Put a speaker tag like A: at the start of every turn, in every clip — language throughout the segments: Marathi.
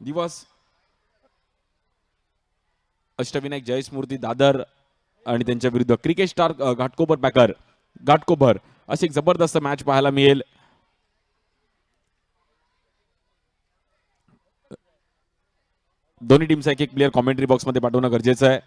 A: दिवस अष्टविनायक जयस्मूर्ती दादर आणि त्यांच्या विरुद्ध cricket star Ghatkopar packer Ghatkopar अशी एक जबरदस्त मॅच पाहायला मिळेल. दोन्ही टीमचा एक एक प्लेअर कॉमेंट्री बॉक्स मध्ये पाठवणं गरजेचं आहे.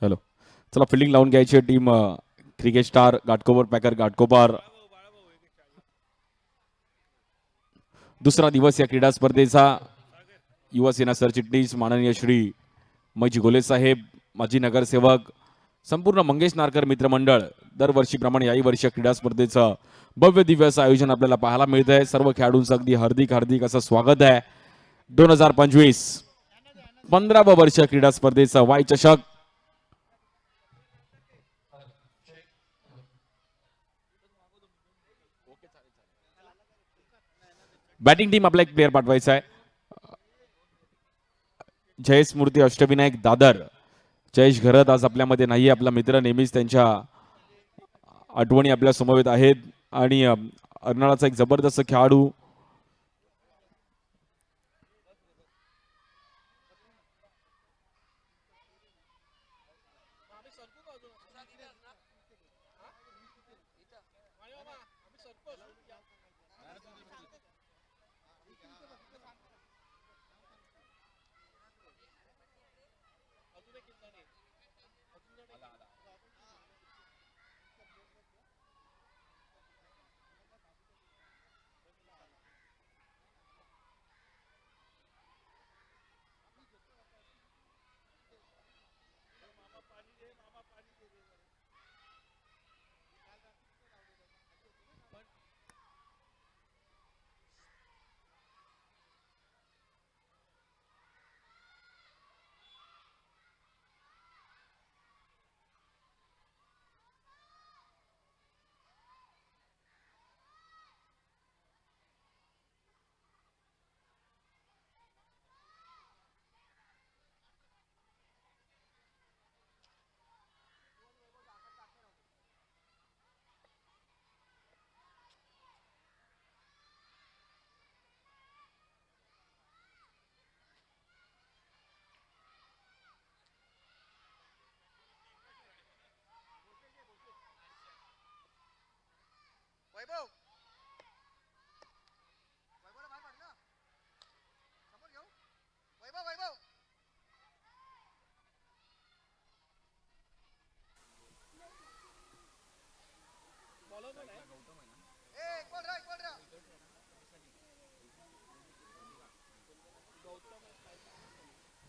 A: हॅलो, चला फिल्डिंग लावून घ्यायची team cricket star Ghatkopar packer Ghatkopar. दुसरा दिवस या क्रीडा स्पर्धेचा. युवा सेना सरचिटणीस माननीय श्री मैजी गोले साहेब, माजी नगरसेवक, संपूर्ण मंगेश नारकर मित्रमंडळ दरवर्षीप्रमाणे याही वर्षी क्रीडा स्पर्धेचं भव्य दिव्य असं आयोजन आपल्याला पाहायला मिळत आहे. सर्व खेळाडूंचं अगदी हार्दिक हार्दिक असं स्वागत आहे. 2025 15व वर्ष क्रीडा स्पर्धेचा वाय चषक. बॅटिंग टीम आपला एक प्लेअर पाठवायचा आहे. जयस्मूर्ती अष्टविनायक दादर. जयेश घरत आज आपल्यामध्ये नाही. आपला मित्र नेहमीच त्यांच्या आठवणी आपल्या समवेत आहेत. आणि अर्नाळाचा एक जबरदस्त खेळाडू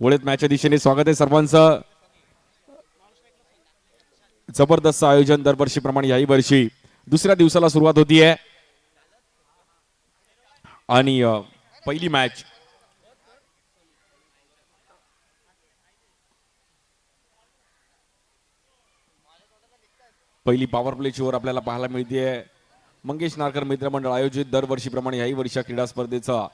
A: वळत मॅचच्या दिशेने स्वागत आहे सर्वांचं. जबरदस्त आयोजन दरवर्षीप्रमाणे याही वर्षी दुसऱ्या दिवसाला सुरुवात होतीये. आणि पहिली मॅच पहिली पॉवर प्लेची ओव्हर आपल्याला पाहायला मिळते. मंगेश नारकर मित्रमंडळ आयोजित दरवर्षीप्रमाणे याही वर्षी क्रीडा स्पर्धेचा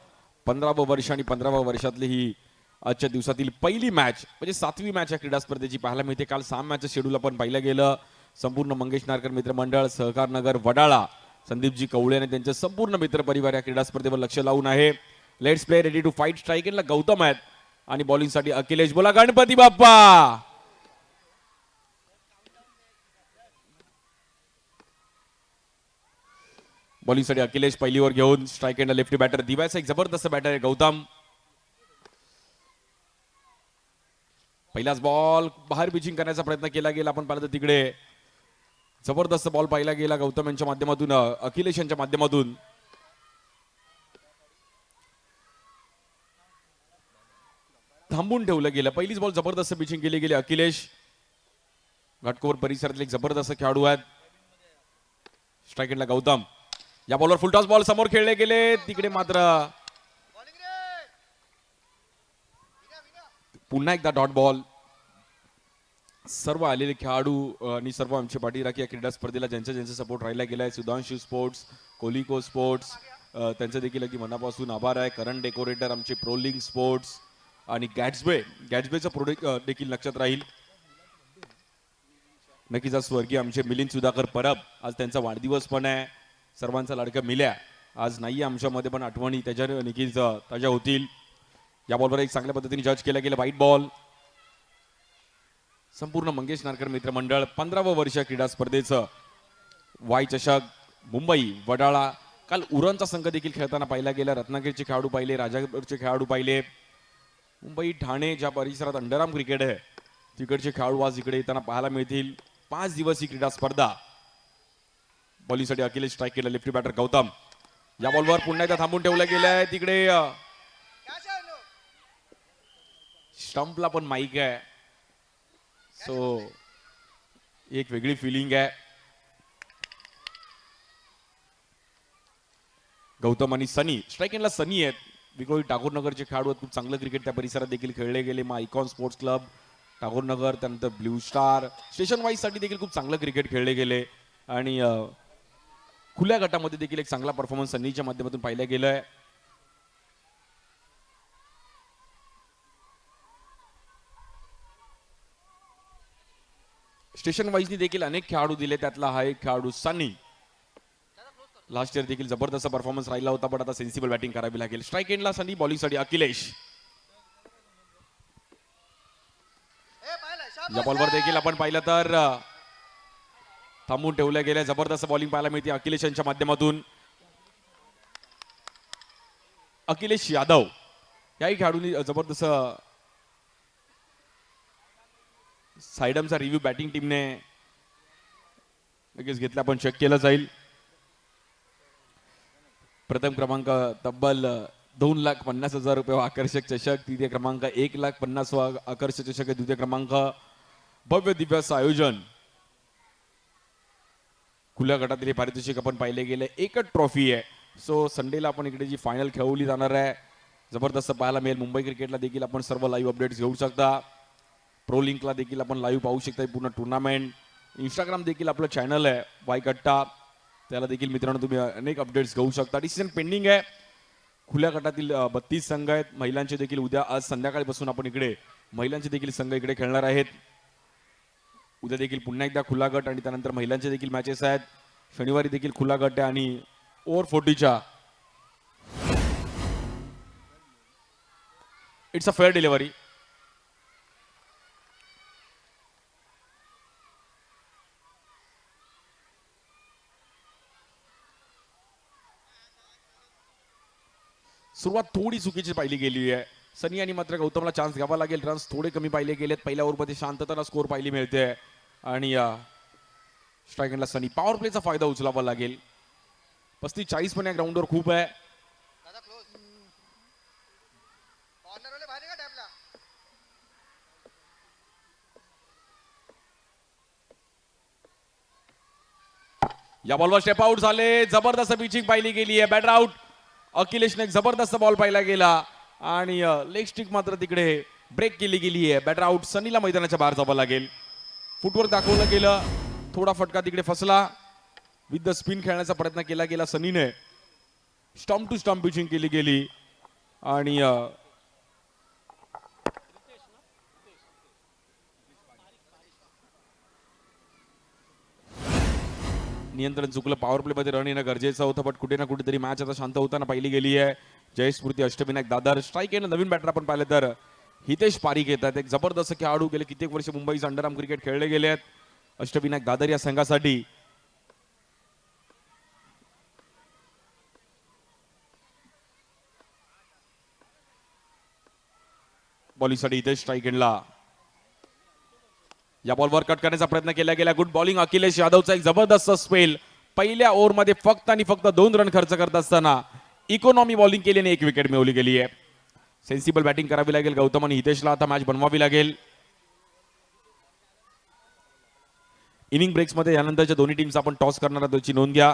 A: 15वं वर्ष आणि 15व्या वर्षातली ही आजच्या दिवसातील पहिली मॅच म्हणजे 7वी मॅच या क्रीडा स्पर्धेची पाहायला मिळते. काल 6 मॅचचं शेड्यूल आपण पाहिलं गेलं. संपूर्ण मंगेश नारकर मित्रमंडळ, सहकार नगर, वडाळा, संदीपजी कवळे आणि त्यांचे संपूर्ण मित्रपरिवार या क्रीडा स्पर्धेवर लक्ष लावून आहे. Let's play ready to fight. Strike एंडला गौतम आहेत आणि बॉलिंगसाठी अखिलेश. बोला गणपती बाप्पा. बॉलिंगसाठी अखिलेश पहिली ओव्हर घेऊन स्ट्राईक एंडला लेफ्टी बॅटर दिव्याचा एक जबरदस्त बॅटर आहे गौतम. पहिलाच बॉल बाहेर पिचिंग करण्याचा प्रयत्न केला गेला. आपण पाहिलं तर तिकडे जबरदस्त बॉल पाहिला गेला गौतम यांच्या माध्यमातून, अखिलेश यांच्या माध्यमातून. थांबून ठेवलं गेलं. पहिलीच बॉल जबरदस्त पिचिंग केली गेली. अखिलेश घाटकोपर परिसरातले एक जबरदस्त खेळाडू आहेत. स्ट्राईक एंडला गौतम. या बॉलवर फुलटॉस बॉल समोर खेळले गेले. तिकडे मात्र पुन्हा एकदा डॉट बॉल. सर्व आलेले खेळाडू आणि सर्व आमचे पाठीराखी या क्रीडा स्पर्धेला ज्यांचा सपोर्ट राहिला गेलाय, सुधांशू स्पोर्ट्स, कोलिको स्पोर्ट्स, त्यांचं देखील अगदी मनापासून आभार आहे. करण डेकोरेटर, आमचे प्रोलिंग स्पोर्ट्स आणि गॅट्सबेचं प्रोडक्ट देखील लक्षात राहील. नक्कीच आज स्वर्गीय आमचे मिलिंद सुधाकर परब, आज त्यांचा वाढदिवस पण आहे. सर्वांचा लाडका मिल्या आज नाही आमच्यामध्ये, पण आठवणी त्याच्या नक्कीच ताज्या होतील. या बॉलवर एक चांगल्या पद्धतीने जज केला गेला. White ball. संपूर्ण मंगेश नारकर मित्रमंडळ 15वं वर्ष क्रीडा स्पर्धेचं वाय चषक मुंबई वडाळा. काल उरणचा संघ देखील खेळताना पाहिला गेला. रत्नागिरीचे खेळाडू पाहिले, राजापूरचे खेळाडू पाहिले. मुंबई ठाणे ज्या परिसरात अंडरआर्म क्रिकेट आहे तिकडचे खेळाडू आज इकडे येताना पाहायला मिळतील. 5 दिवसीय क्रीडा स्पर्धा. बॉलिंगसाठी अखिलेश. स्ट्राईक केला लेफ्टी बॅटर गौतम. या बॉलवर पुन्हा एकदा थांबून ठेवलं गेलंय. तिकडे स्टंपला पण माईक आहे, सो एक वेगळी फिलिंग आहे. गौतम आणि सनी. स्ट्राईक एंडला सनी आहेत. विक्रोळी टागोरनगरचे खेळाडू आहेत. खूप चांगलं क्रिकेट त्या परिसरात देखील खेळले गेले. मग आयकॉन स्पोर्ट्स क्लब टागोरनगर, त्यानंतर ब्ल्यू स्टार, स्टेशन वाईज साठी देखील खूप चांगलं क्रिकेट खेळले गेले. आणि खुल्या गटामध्ये देखील एक चांगला परफॉर्मन्स सनीच्या माध्यमातून पाहिला गेलाय. स्टेशन वाईजनी देखील अनेक खेळाडू दिले, त्यातला हा एक खेळाडू सनी. लास्ट इयर देखील जबरदस्त परफॉर्मन्स राहिला होता, पण आता सेन्सिबल बॅटिंग करावी लागेल. स्ट्राईक एंडला सनी, बॉलिंगसाठी अखिलेश. या बॉलवर देखील आपण पाहिलं तर थांबून ठेवल्या गेल्या. जबरदस्त बॉलिंग पाहायला मिळते अखिलेश यांच्या माध्यमातून. अखिलेश यादव याही खेळाडूंनी जबरदस्त साइडमचा रिव्ह्यू बॅटिंग टीमने लगेच घेतला, पण चेक केलं जाईल. प्रथम क्रमांक तब्बल 2,50,000 रुपये आकर्षक चषक. द्वितीय क्रमांक 1,50,000 आकर्षक चषक. द्वितीय क्रमांक भव्य दिव्य असं आयोजन. खुल्या गटातील हे पारितोषिक आपण पाहिले गेले. एकच ट्रॉफी आहे. सो संडेला आपण इकडे जी फायनल खेळवली जाणार आहे जबरदस्त पाहायला मिळेल. मुंबई क्रिकेटला देखील आपण सर्व लाईव्ह अपडेट्स घेऊ शकता. प्रो लिंकला देखील आपण लाईव्ह पाहू शकता पूर्ण टुर्नामेंट. इंस्टाग्राम देखील आपलं चॅनल आहे वाय कट्टा, त्याला देखील मित्रांनो तुम्ही अनेक अपडेट्स घेऊ शकता. डिसिजन पेंडिंग आहे. खुल्या गटातील 32 संघ आहेत. महिलांचे देखील उद्या, आज संध्याकाळपासून आपण इकडे महिलांचे देखील संघ इकडे खेळणार आहेत. उद्या देखील पुन्हा एकदा खुला गट आणि त्यानंतर महिलांचे देखील मॅचेस आहेत. शनिवारी देखील खुला गट आहे आणि ओव्हर 40च्या इट्स अ फेअर डिलिव्हरी. सुरुवात थोडी चुकीची पाहिली गेली आहे. सनी आणि मात्र गौतमला चान्स घ्यावा लागेल. रन्स थोडे कमी पाहिले गेलेत. पहिल्या ओव्हरमध्ये शांतताना स्कोर पाहिली मिळते आणि स्ट्राईक एंडला सनी. पॉवर प्लेचा फायदा उचलावा लागेल. 35-40 पण या ग्राउंडवर खूप आहे. या बॉलवर स्टेप आउट झाले. जबरदस्त पिचिंग पाहिली गेली आहे. Batter out. अखिलेशने एक जबरदस्त बॉल पाहिला गेला आणि लेग स्टिक मात्र तिकडे ब्रेक केली गेली आहे. Batter out. सनीला मैदानाच्या बाहेर जावं लागेल. फुटवर्क दाखवलं गेलं, थोडा फटका तिकडे फसला. विथ द स्पिन खेळण्याचा प्रयत्न केला गेला सनीने. स्टॉम्प टू स्टॉम्प पिचिंग केली गेली आणि नियंत्रण चुकलं. पॉवर प्ले मध्ये रन येणं गरजेचं होतं, पण कुठे ना कुठेतरी मॅच आता शांत होताना पाहिली गेली आहे. जयस्मृती अष्टविनायक दादर स्ट्राईक येणं. नवीन बॅटर आपण पाहिलं तर हितेश पारीख येतात. एक जबरदस्त खेळाडू, गेले कित्येक वर्ष मुंबईचं अंडरआर्म क्रिकेट खेळले गेले आहेत अष्टविनायक दादर या संघासाठी. बॉलिंगसाठी हितेश स्ट्राईक एंडला. या बॉलवर कट करण्याचा प्रयत्न केला गेला. गुड बॉलिंग अखिलेश यादवचा एक जबरदस्त स्पेल. पहिल्या ओव्हरमध्ये फक्त आणि फक्त 2 रन खर्च करत असताना इकॉनॉमी बॉलिंग केल्याने 1 विकेट मिळवली गेली आहे. सेन्सिबल बॅटिंग करावी लागेल गौतम आणि हितेशला. आता मॅच बनवावी लागेल. इनिंग ब्रेक्स मध्ये यानंतरच्या दोन्ही टीम्स आपण टॉस करणार आहोत त्याची नोंद घ्या.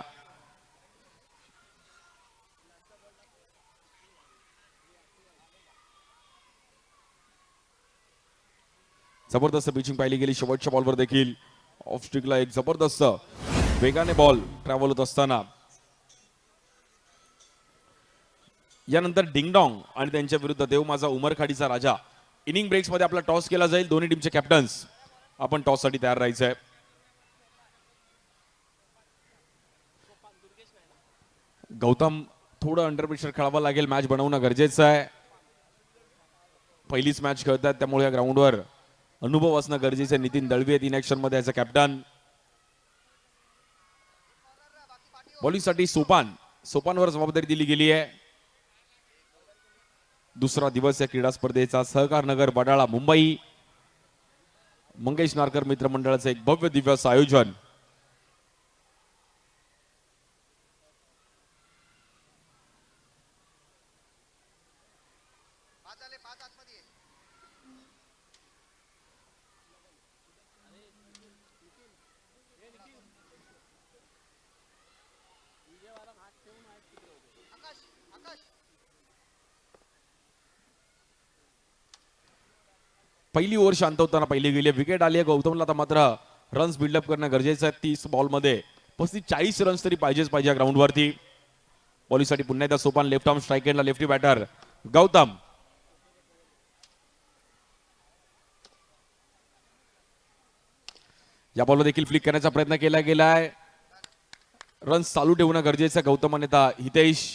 A: जबरदस्त पिचिंग पाहिली गेली शेवटच्या बॉलवर देखील. ऑफ स्टिकला एक जबरदस्त वेगाने बॉल ट्रॅव्हल होत असताना यानंतर डिंगडॉंग आणि त्यांच्या विरुद्ध देव माझा उमरखाडीचा राजा. इनिंग ब्रेक्स मध्ये आपला टॉस केला जाईल. दोन्ही टीमचे कॅप्टन्स आपण टॉस साठी तयार राहायचं आहे. गौतम थोडं अंडर प्रेशर खेळावं लागेल. मॅच बनवणं गरजेचं आहे. पहिलीच मॅच खेळतात त्यामुळे या ग्राउंडवर अनुभव असणं गरजेचं आहे. नितीन दळवी आहेत इन ऍक्शन मध्ये ॲज अ कॅप्टन. बॉलिंगसाठी सोपानवर जबाबदारी दिली गेली आहे. दुसरा दिवस या क्रीडा स्पर्धेचा. सहकार नगर बडाळा मुंबई. मंगेश नारकर मित्र मंडळाचं एक भव्य दिव्य असं आयोजन. पहिली ओव्हर शांत होताना पहिली गेली. विकेट आली आहे गौतमला. आता मात्र रन्स बिल्डअप करणं गरजेचं आहे. 30 बॉलमध्ये 35-40 रन्स तरी पाहिजेच या ग्राउंडवरती. बॉलिंगसाठी पुन्हा एकदा सोपान. लेफ्ट आर्म स्ट्राईक एंडला लेफ्टी बॅटर गौतम. या बॉलवर देखील फ्लिक करण्याचा प्रयत्न केला गेलाय. रन्स चालू ठेवणं गरजेचं आहे. गौतम नेता हितेश.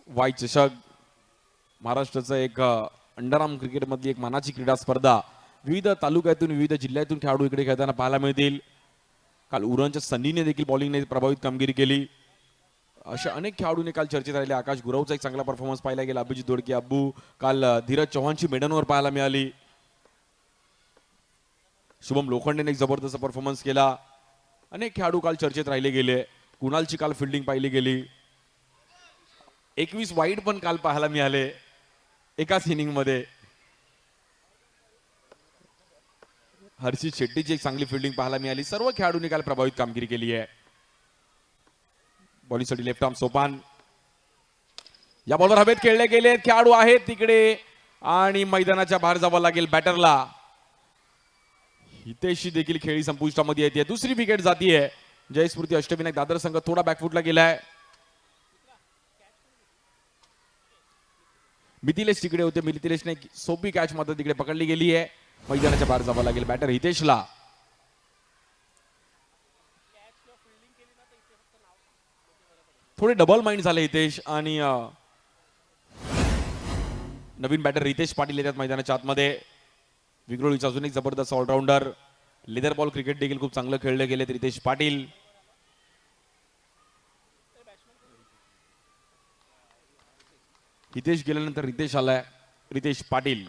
A: वाय चषक महाराष्ट्राचं एक अंडरआर्म क्रिकेटमधली एक मानाची क्रीडा स्पर्धा. विविध तालुक्यातून विविध जिल्ह्यातून खेळाडू इकडे खेळताना पाहायला मिळतील. काल उरणच्या सनीने देखील बॉलिंगने प्रभावित कामगिरी केली. अशा अनेक खेळाडूंनी काल चर्चेत राहिले. आकाश गुरवचा एक चांगला परफॉर्मन्स पाहायला गेला. अभिजित दोडके अब्बू. काल धीरज चव्हाणची मेडनवर पाहायला मिळाली. शुभम लोखंडेने एक जबरदस्त परफॉर्मन्स केला. अनेक खेळाडू काल चर्चेत राहिले गेले. कुणालची काल फिल्डिंग पाहिली गेली. 21 वाईड पण काल पाहायला मिळाले एकाच इनिंग मध्ये. हर्षित शेट्टीची एक चांगली फिल्डिंग पाहायला मिळाली. सर्व खेळाडूंनी काल प्रभावित कामगिरी केली आहे. बॉलिंगसाठी लेफ्ट आर्म सोपान. या बॉलवर हवेत खेळले गेले. खेळाडू आहेत तिकडे आणि मैदानाच्या बाहेर जावं लागेल बॅटरला. हितेशची देखील खेळी संपुष्टामध्ये येते. दुसरी विकेट जातीये. जयस्मृती अष्टविनायक दादर संघ थोडा बॅकफुटला गेलाय. मिथिलेश तिकडे होते. मिथिलेशने सोपी कॅच मात्र तिकडे पकडली गेली आहे. मैदानाच्या बाहेर जावं लागेल बॅटर हितेशला. थोडे डबल माइंड झाले हितेश आणि नवीन बॅटर रितेश पाटील येतात मैदानाच्या आतमध्ये. विक्रोळीचा अजून एक जबरदस्त ऑलराऊंडर. लेदर बॉल क्रिकेट देखील खूप चांगलं खेळले गेले रितेश पाटील. हितेश गेल्यानंतर रितेश आलाय. रितेश पाटील.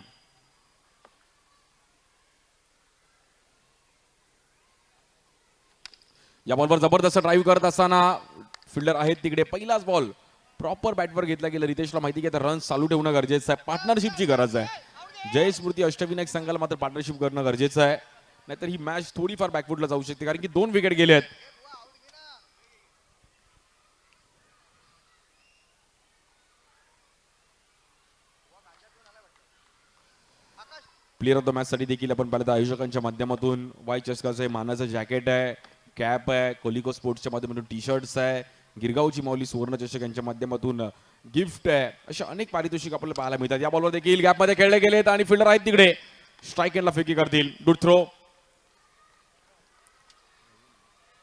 A: या बॉलवर जबरदस्त ड्राईव्ह करत असताना फिल्डर आहेत तिकडे. पहिलाच बॉल प्रॉपर बॅटवर घेतला गेला. रितेशला माहिती की रन चालू ठेवणं गरजेचं आहे. पार्टनरशिपची गरज आहे. जयस्मृती अष्टविनायक संघाला मात्र पार्टनरशिप करणं गरजेचं आहे. नाहीतर ही मॅच थोडीफार बॅकफुटला जाऊ शकते कारण की 2 विकेट गेले आहेत. प्लेअर ऑफ द मॅच साठी देखील आपण पाहिलं तर आयोजकांच्या माध्यमातून वाय चषकाचं हे मानाचं जॅकेट आहे, कॅप आहे, कोलिको स्पोर्ट्सच्या माध्यमातून टी शर्ट्स आहे, गिरगावची माऊली सुवर्ण चषक यांच्या माध्यमातून गिफ्ट आहे, अशा अनेक पारितोषिक आपल्याला पाहायला मिळतात. या बॉलवर देखील गॅपमध्ये खेळले गेलेत आणि फिल्डर आहेत तिकडे स्ट्राईक एंडला फेकी करतील. Good throw.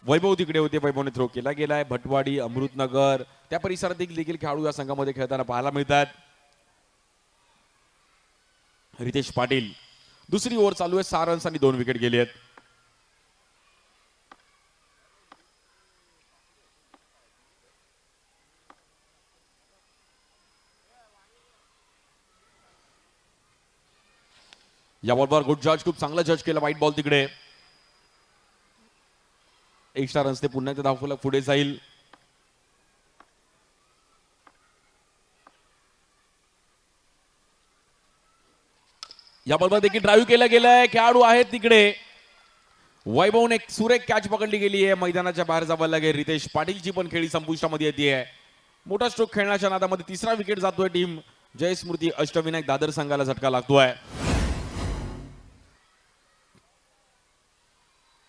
A: वैभव तिकडे होते, वैभवने थ्रो केला गेलाय. भटवाडी, अमृतनगर त्या परिसरात देखील खेळाडू या संघामध्ये खेळताना पाहायला मिळतात. रितेश पाटील. दुसरी ओव्हर चालू आहे, 6 रन्स आणि 2 विकेट गेले आहेत. या बॉलवर गुड जज, खूप चांगला जज केला. वाईट बॉल तिकडे. एक्स्ट्रा रन्स ते पुन्हा एकदा धावफलक पुढे जाईल. या बॉलवर देखील ड्राईव्ह केला गेलाय. खेळाडू आहेत तिकडे. वैभवने सुरेख कॅच पकडली गेली आहे. मैदानाच्या बाहेर जावं लागेल. रितेश पाटीलची पण खेळी संपुष्टामध्ये येते. मोठा स्ट्रोक खेळण्याच्या नादामध्ये तिसरा विकेट जातोय. टीम जयस्मृती अष्टविनायक दादर संघाला झटका लागतोय.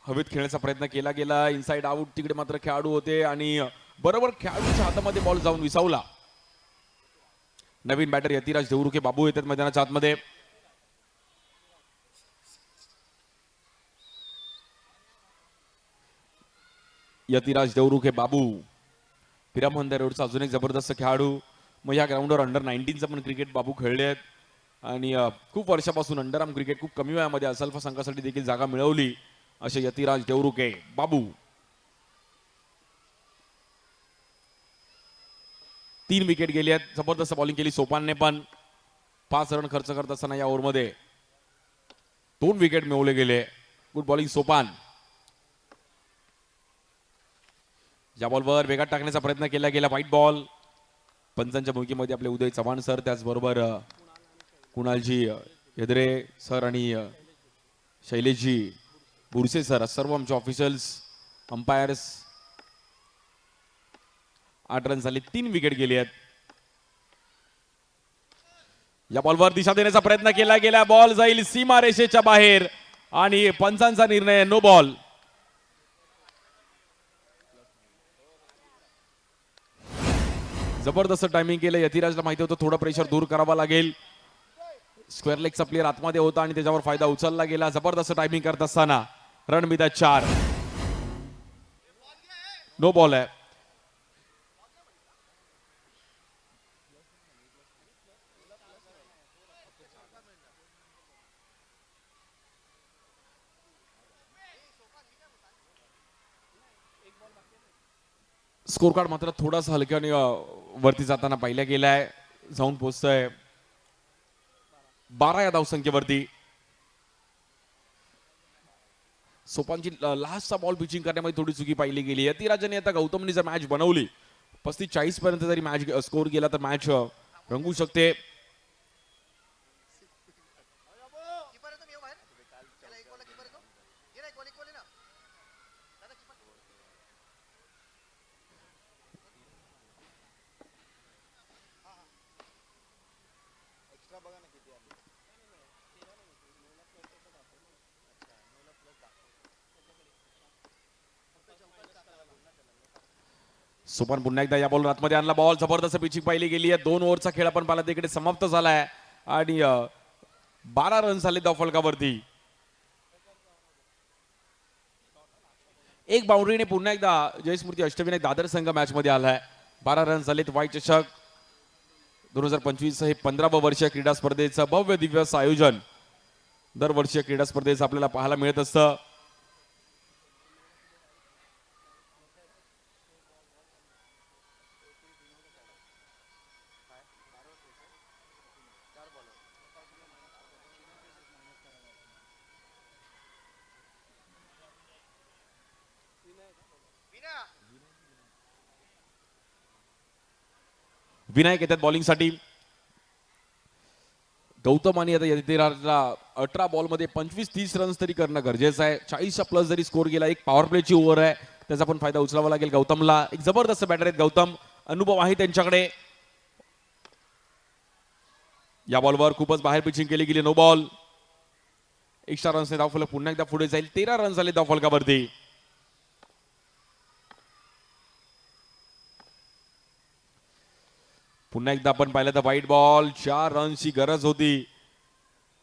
A: हवेत खेळण्याचा प्रयत्न केला गेला. इनसाइड आउट तिकडे मात्र खेळाडू होते आणि बरोबर खेळाडूच्या हातामध्ये बॉल जाऊन विसावला. नवीन बॅटर यतिराज देवरुखे बाबू येतात मैदानाच्या आतमध्ये. यतिराज देवरुखे बाबू पिरामंदर रोडचा अजून एक जबरदस्त खेळाडू. मग या ग्राउंडवर अंडर 19चं पण क्रिकेट बाबू खेळले आहेत आणि खूप वर्षापासून अंडरआर्म क्रिकेट खूप कमी वयामध्ये असल्फा संघासाठी देखील जागा मिळवली असे यतिराज देवरुखे बाबू. 3 विकेट गेले आहेत. जबरदस्त बॉलिंग केली सोपानने पण. 5 रन खर्च करत असताना या ओव्हरमध्ये 2 विकेट मिळवले गेले. Good bowling Sopan. या बॉलवर वेगात टाकण्याचा प्रयत्न केला गेला. White ball. पंचांच्या भूमिकेमध्ये आपले उदय चव्हाण सर, त्याचबरोबर कुणालजी हेदरे सर आणि शैलेशजी बुरसे सर, सर्व आमचे ऑफिशियल्स, अंपायर्स. 8 रन झाले. 3 विकेट गेले आहेत. या बॉलवर दिशा देण्याचा प्रयत्न केला गेला. बॉल जाईल सीमा रेषेच्या बाहेर आणि पंचांचा निर्णय नो बॉल. जबरदस्त टायमिंग केलं. यतिराजला माहिती होतं थोडं प्रेशर दूर करावा लागेल. स्क्वेअर लेगचा प्लेअर आतमध्ये होता आणि त्याच्यावर फायदा उचलला गेला. जबरदस्त टायमिंग करत असताना रन मिळतात 4. नो बॉल आहे. स्कोर कार्ड मात्र थोडासा हलक्याने वरती जाताना पाहिल्या गेलाय. जाऊन पोहोचतोय 12 या धावसंख्येवरती. सोपानची लास्टचा बॉल पिचिंग करण्यामध्ये थोडी चुकी पाहिली गेली. यतिराजने आता गौतमनी जर मॅच बनवली 35-40 पर्यंत जरी मॅच स्कोर केला तर मॅच रंगू शकते. सोपान पुन्हा एकदा या बॉल आतमध्ये आणला. बॉल जबरदस्त पिचिंग पाहिली गेली आहे. 2 ओव्हरचा खेळ आपण पाहिला तिकडे समाप्त झालाय आणि 12 रन झाले धावफलकावरती. एक बाउंड्रीने पुन्हा एकदा जयस्मृती अष्टविनायक दादर संघ मॅच मध्ये आलाय. 12 रन झालेत. वाय चषक 2025 हे 15वे वर्षीय क्रीडा स्पर्धेचं भव्य दिव्य आयोजन दरवर्षीय क्रीडा स्पर्धेचं आपल्याला पाहायला मिळत असतं. विनायक येतात बॉलिंगसाठी. गौतम आणि आता यतिराजला 18 बॉलमध्ये 25-30 रन्स तरी करणं गरजेचं आहे. 40च्या प्लस जरी स्कोर गेला. एक पॉवर प्लेची ओव्हर आहे, त्याचा पण फायदा उचलावा लागेल गौतमला. एक जबरदस्त बॅटर आहेत गौतम, अनुभव आहे त्यांच्याकडे. या बॉलवर खूपच बाहेर पिचिंग केली गेली. No ball. एक्स्ट्रा रन्सने धावफलक पुन्हा एकदा पुढे जाईल. 13 रन झाले धावफलकावरती. पुन्हा एकदा आपण पाहिलं तर व्हाईट बॉल. 4 रन्सची गरज होती.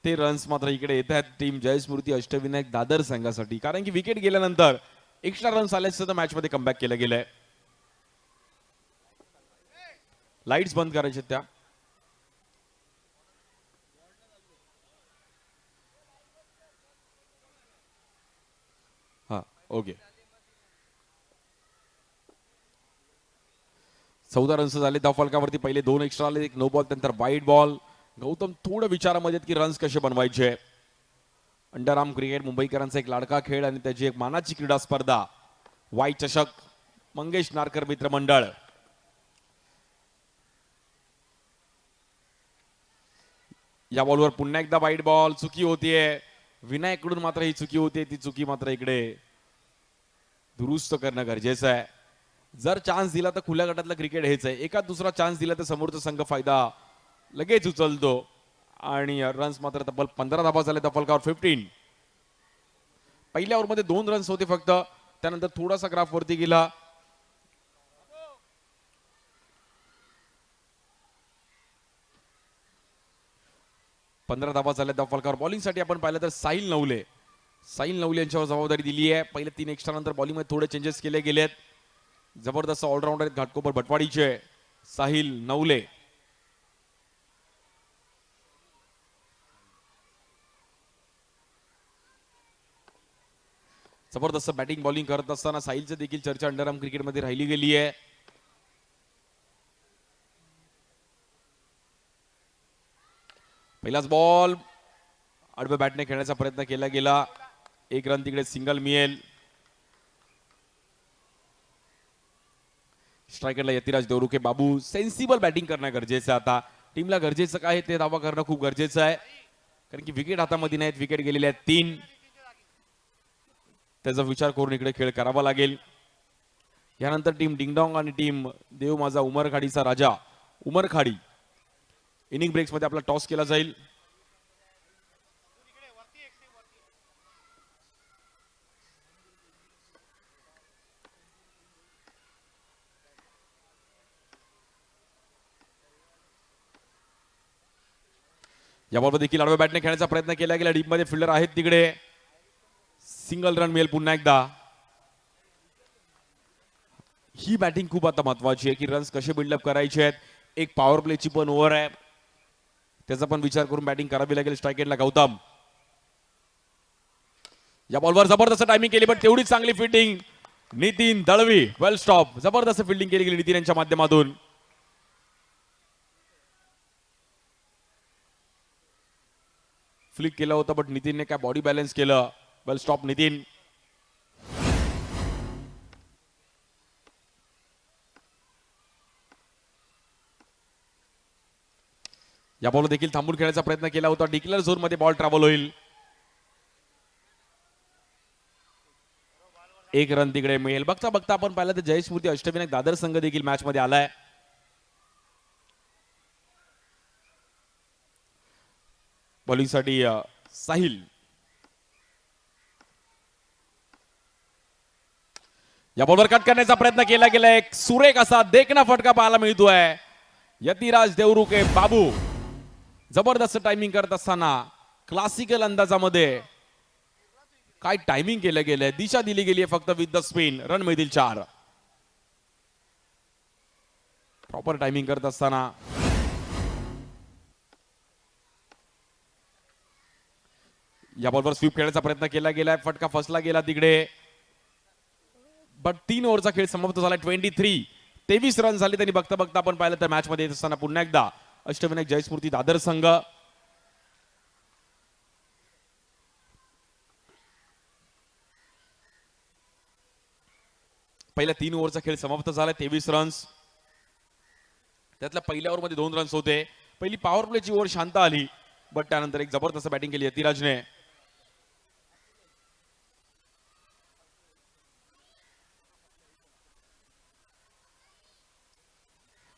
A: ते रन्स मात्र इकडे येत आहेत टीम जयस्मृती अष्टविनायक दादर संघासाठी, कारण की विकेट गेल्यानंतर एक्स्ट्रा रन्स आले तर मॅच मध्ये कमबॅक केलं गेलंय. लाईट्स बंद करायचे त्या. हा ओके. 14 रन्स झाले धावफलकावरती. पहिले 2 एक्स्ट्रा आले, एक नो बॉल, त्यानंतर वाईट बॉल. गौतम थोडं विचारामध्ये की रन्स कसे बनवायचे. अंडरआर्म क्रिकेट मुंबईकरांचा एक लाडका खेळ आणि त्याची एक मानाची क्रीडा स्पर्धा वाई चषक. मंगेश नारकर मित्र मंडळ. या बॉलवर पुन्हा एकदा वाईट बॉल. चुकी होतीये विनायकडून, मात्र ही चुकी होते. ती चुकी मात्र इकडे दुरुस्त करणं गरजेचं आहे. जर चान्स दिला तर खुल्या गटातलं क्रिकेट हेच आहे. एका दुसरा चान्स दिला तर समोरचा संघ फायदा लगेच उचलतो. आणि रन्स मात्र तब्बल 15 धाबा झाले धावफलकावर. 15. पहिल्या ओव्हरमध्ये 2 रन्स होते फक्त. त्यानंतर थोडासा ग्राफ वरती गेला. पंधरा धाबा झाल्या धावफलकावर. बॉलिंगसाठी आपण पाहिलं तर साहिल नवले यांच्यावर जबाबदारी दिली आहे. पहिले 3 एक्स्ट्रा नंतर बॉलिंग मध्ये थोडे चेंजेस केले गेलेत. जबरदस्त ऑलराऊंडर आहेत घाटकोपर भटवाडीचे साहिल नवले. जबरदस्त बॅटिंग बॉलिंग करत असताना साहिलचं देखील चर्चा अंडरआर्म क्रिकेटमध्ये राहिली गेली आहे. पहिलाच बॉल आडव्या बॅटने खेळण्याचा प्रयत्न केला गेला. 1 रन तिकडे सिंगल मिळेल. स्ट्रायकरला यतिराज देवरुखे. बाबू सेन्सिबल बॅटिंग करणं गरजेचं आहे. आता टीमला गरजेचं काय ते दावा करणं खूप गरजेचं आहे, कारण की विकेट हातामध्ये नाहीत. विकेट गेलेले आहेत 3. त्याचा विचार करून इकडे खेळ करावा लागेल. यानंतर टीम डिंगडॉंग आणि टीम देव माझा उमरखाडीचा राजा उमरखाडी इनिंग ब्रेक्स मध्ये आपला टॉस केला जाईल. या बॉलवर देखील आडव्या बॅटने खेळण्याचा प्रयत्न केला गेला. डीप मध्ये फिल्डर आहेत तिकडे. सिंगल रन मिळेल पुन्हा एकदा. ही बॅटिंग खूप आता महत्वाची आहे की रन्स कसे बिल्डअप करायचे आहेत. एक पॉवर प्लेची पण ओव्हर आहे, त्याचा पण विचार करून बॅटिंग करावी लागेल. स्ट्राईक एंडला गौतम. या बॉलवर जबरदस्त टायमिंग केली, पण तेवढीच चांगली फिल्डिंग नितीन दळवी. वेल स्टॉप. जबरदस्त फिल्डिंग केली गेली नितीन यांच्या माध्यमातून. फ्लिक केलं होतं बट नितीनने काय बॉडी बॅलन्स केलं. वेल स्टॉप नितीन. या बॉल देखील थांबून खेळण्याचा प्रयत्न केला होता. डिक्लेअर झोन मध्ये बॉल ट्रॅव्हल होईल. 1 रन तिकडे मिळेल. बघता बघता आपण पाहिलं तर जयस्मृती अष्टविनायक दादर संघ देखील मॅच मध्ये आलाय. बॉलिंगसाठी साहिल. या बॉलवर कट करण्याचा प्रयत्न केला गेला. एक सुरेख असा देखना फटका पाहायला मिळतोय. यतिराज देवरुखे बाबू जबरदस्त टायमिंग करत असताना क्लासिकल अंदाजामध्ये काय टायमिंग केलं गेलंय. दिशा दिली गेली फक्त विथ द स्पिन. रन मिळतील 4. प्रॉपर टायमिंग करत असताना या बॉलवर स्वीप खेळण्याचा प्रयत्न केला गेलाय. फटका फसला गेला तिकडे. बट 3 ओव्हरचा खेळ समाप्त झाला. 23 रन झाले. त्यांनी बघता बघता आपण पाहिलं तर मॅच मध्ये येत असताना पुन्हा एकदा अष्टविनायक जयस्मृती दादर संघ. पहिल्या 3 ओव्हरचा खेळ समाप्त झाला. 23 रन्स. त्यातल्या पहिल्या ओव्हरमध्ये 2 रन्स होते. पहिली पॉवर प्लेची ओव्हर शांत आली, बट त्यानंतर एक जबरदस्त बॅटिंग केली यतिराजने.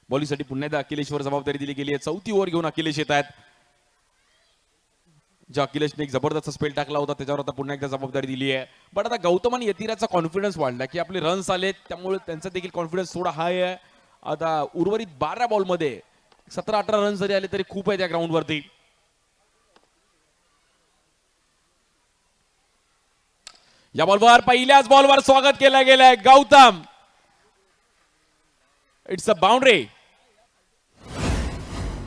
A: बॉलिंगसाठी पुन्हा एकदा अखिलेशवर जबाबदारी दिली गेली आहे. 4थी ओव्हर घेऊन अखिलेश येत आहेत. ज्या अखिलेशने एक जबरदस्त स्पेल टाकला होता त्याच्यावर आता पुन्हा एकदा जबाबदारी दिली आहे. बट आता गौतम आणि यतिराजचा कॉन्फिडन्स वाढला की आपले रन्स आले, त्यामुळे त्यांचा देखील कॉन्फिडन्स थोडा हाय आहे. आता उर्वरित 12 बॉलमध्ये 17-18 रन जरी आले तरी खूप आहे त्या ग्राउंडवरती. या बॉलवर पहिल्याच बॉलवर स्वागत केलं गेलंय Gautam. It's a boundary.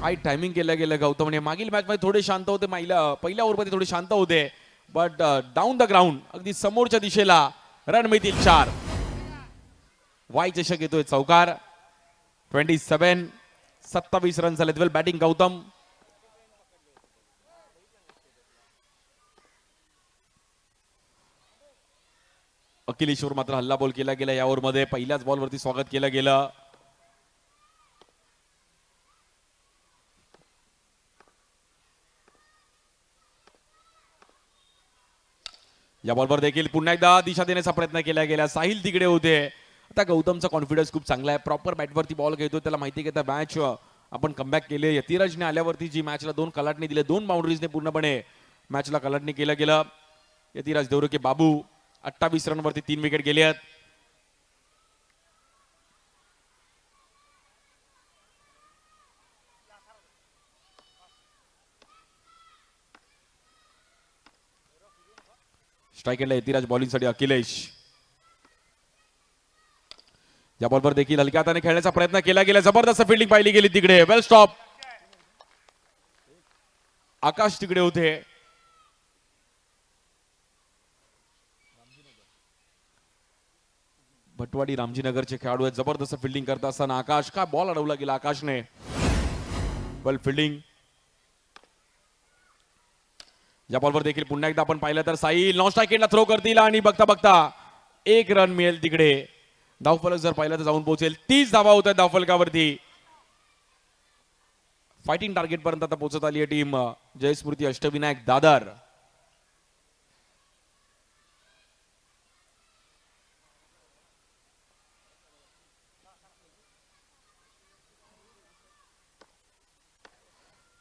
A: I timing केलं गेलं गौतमने. मागील मॅच मध्ये थोडे शांत होते, पहिल्या ओव्हरमध्ये थोडे शांत होते, बट डाऊन द ग्राउंड अगदी समोरच्या दिशेला रन मिळतील 4. वाय चषक येतोय चौकार. 27 रन झाले. वेल बॅटिंग गौतम. अखिलेशवर मात्र हल्ला बॉल केला गेला या ओव्हरमध्ये. पहिल्याच बॉलवरती स्वागत केलं गेलं. या बॉलवर देखील पुन्हा एकदा दिशा देण्याचा प्रयत्न केला गेला. साहिल तिकडे होते. आता गौतमचा कॉन्फिडन्स खूप चांगला आहे. प्रॉपर बॅटवरती बॉल घेतो. त्याला माहिती आहे की आता मॅच आपण कमबॅक केले. यतिराजने आल्यावरती जी मॅचला 2 कलाटणी दिले, 2 बाउंड्रीजने पूर्णपणे मॅचला कलाटणी केलं गेलं. यतिराज देवरुखे बाबू 28 रनवरती 3 विकेट गेले आहेत. स्ट्राईक एंडला यतिराज, बॉलिंगसाठी अखिलेश. या बॉलवर देखील हलक्या हाताने खेळण्याचा प्रयत्न केला गेला. जबरदस्त फिल्डिंग पाहिली गेली तिकडे. वेल स्टॉप. आकाश तिकडे होते. भटवाडी रामजीनगरचे खेळाडू आहेत. जबरदस्त फिल्डिंग करत असताना आकाश, का बॉल अडवला गेला आकाशने. वेल फिल्डिंग. या बॉलवर देखील पुन्हा एकदा आपण पाहिलं तर साहिल नॉन स्ट्राईक एंडला थ्रो करतील आणि बघता बघता 1 रन मिळेल तिकडे. धावफलक जर पाहिलं तर जाऊन पोहोचेल. 30 धावा होत आहेत धावफलकावरती. फायटिंग टार्गेट पर्यंत आता पोहोचत आली आहे टीम जयस्मृती अष्टविनायक दादर.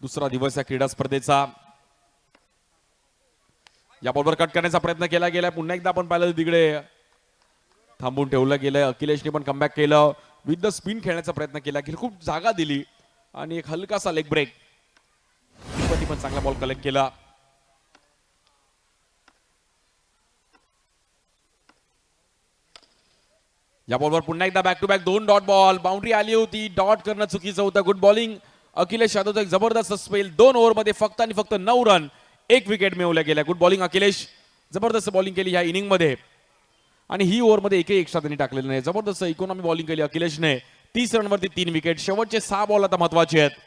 A: दुसरा दिवस या क्रीडा स्पर्धेचा. या बॉलवर कट करण्याचा प्रयत्न केला गेला. पुन्हा एकदा आपण पाहिलं तिकडे थांबून ठेवलं गेलंय. अखिलेशने पण कमबॅक केलं. विथ द स्पिन खेळण्याचा प्रयत्न केला की खूप जागा दिली आणि एक हलकासा लेग ब्रेक. पण चांगला बॉल कलेक्ट केला. या बॉलवर पुन्हा एकदा back to back 2 dot ball. Boundary आली होती. डॉट करणं चुकीचं होतं. गुड बॉलिंग अखिलेश यादवचा एक जबरदस्त स्पेल. 2 ओव्हरमध्ये फक्त आणि फक्त 9 रन, 1 विकेट मिळवल्या गेल्या. Good bowling Akhilesh. जबरदस्त बॉलिंग केली ह्या इनिंग मध्ये आणि ही ओव्हरमध्ये एकही एक्स्ट्रा त्यांनी टाकलेलं नाही. जबरदस्त इकॉनॉमी बॉलिंग केली अखिलेशने. 30 रनवरती 3 विकेट. शेवटचे 6 बॉल आता महत्वाचे आहेत.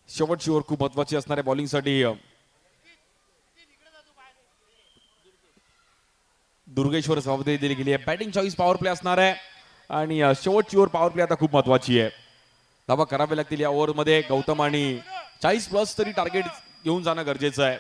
A: शेवटची ओव्हर खूप महत्वाची असणार आहे बॉलिंगसाठी. दुर्गेश्वर जबाबदारी दिली गेली आहे. बॅटिंग चॉईस पॉवर प्ले असणार आहे आणि शेवटची ओव्हर पॉवर प्ले आता खूप महत्वाची आहे. धावा करावे लागतील या ओव्हरमध्ये. गौतम आणि 40+ तरी टार्गेट घेऊन जाणं गरजेचं आहे.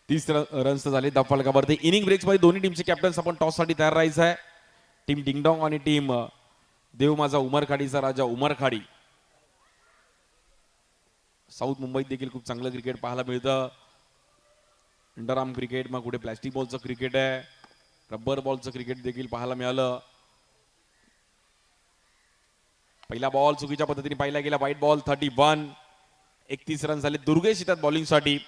A: तीस रन्स झाले धावफलकावरती. इनिंग ब्रेक्स मध्ये दोन्ही टीमचे कॅप्टन्स आपण टॉस साठी तयार राहायचं आहे. टीम डिंगडॉंग आणि टीम देव माझा उमरखाडीचा राजा उमरखाडी. साऊथ मुंबईत देखील खूप चांगलं क्रिकेट पाहायला मिळतं. अंडरआर्म क्रिकेट, मग कुठे प्लॅस्टिक बॉलचं क्रिकेट आहे, रबर बॉलचं क्रिकेट देखील पाहायला मिळालं. पहिला बॉल चुकीच्या पद्धतीने पाहिला गेला. White ball. 31. 31 रन झाले. दुर्गेश येतात बॉलिंगसाठी.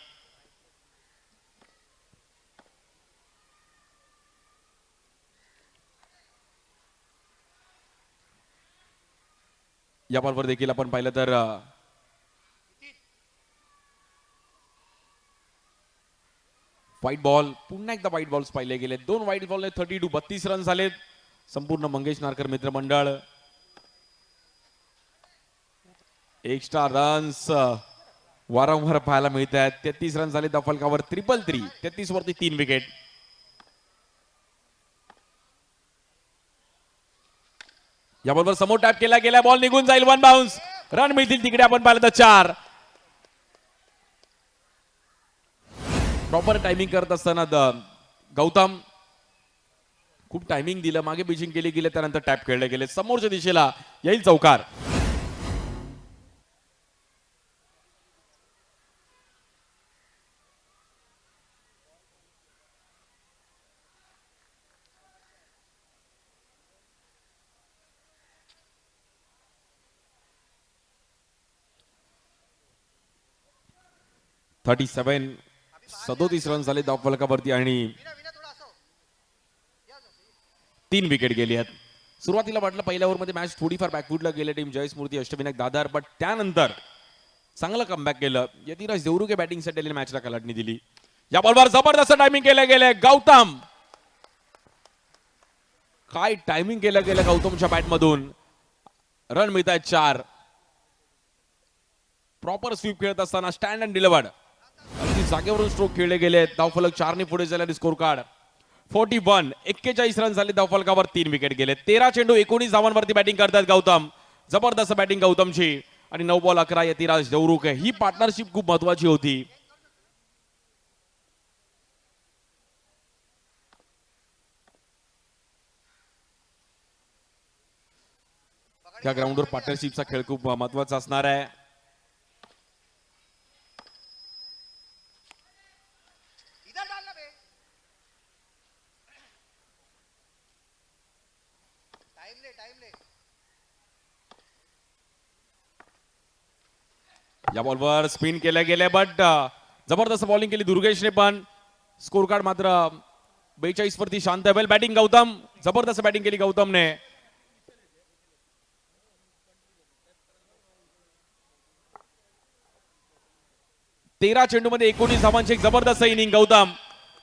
A: या बॉलवर देखील आपण पाहिलं तर व्हाईट बॉल, पुन्हा एकदा व्हाईट बॉल्स पाहिले गेले. 2 व्हाईट बॉलने 32 रन झालेत. संपूर्ण मंगेश नारकर मित्रमंडळ एक्स्ट्रा रन्स वारंवार पाहायला मिळत आहेत. 33 रन झाले दफलकावर. 333. 33 वरती 3 विकेट. याबरोबर समोर टॅप केला गेला. बॉल निघून जाईल. 1 बाउन्स. रन मिळतील तिकडे. आपण पाहिलं तर 4. प्रॉपर टायमिंग करत असताना गौतम खूप टायमिंग दिलं. मागे पिचिंग केली गेले. त्यानंतर टॅप खेळले गेले. समोरच्या दिशेला येईल चौकार. (37) 37 रन झाले धावफलकावरती आणि 3 विकेट गेली आहेत. सुरुवातीला वाटलं पहिल्या ओव्हरमध्ये मॅच थोडीफार बॅकफुटला गेले टीम जयस्मृती अष्टविनायक दादर, बट त्यानंतर चांगलं कमबॅक केलं. यतिराज देवरुखे बॅटिंगसाठी मॅचला कलाटणी दिली. या बॉलवर जबरदस्त टायमिंग केलं गेले. गौतम, काय टायमिंग केलं गेलं गौतमच्या बॅटमधून. रन मिळत आहेत 4. प्रॉपर स्वीप खेळत असताना स्टँड अँड डिलिव्हर्ड अगदी जागेवरून स्ट्रोक खेळले गेले. धावफलक 4 ने पुढे झाले. Score card 41. 41 रन झाले धावफलकावर. 3 विकेट गेले. 13 चेंडू 19 धावांवरती बॅटिंग करतात गौतम. जबरदस्त बॅटिंग गौतमची. आणि 9 बॉल 11 यतिराज देवरुखे. ही पार्टनरशिप खूप महत्वाची होती. त्या ग्राउंडवर पार्टनरशिपचा खेळ खूप महत्वाचा असणार आहे. या बॉलवर स्पिन केल्या गेले, बट जबरदस्त बॉलिंग केली दुर्गेशने. पण स्कोर कार्ड मात्र 42 वरती शांत आहे. वेल बॅटिंग गौतम. जबरदस्त बॅटिंग केली गौतमने. तेरा चेंडूमध्ये 19 धावांची एक जबरदस्त इनिंग गौतम.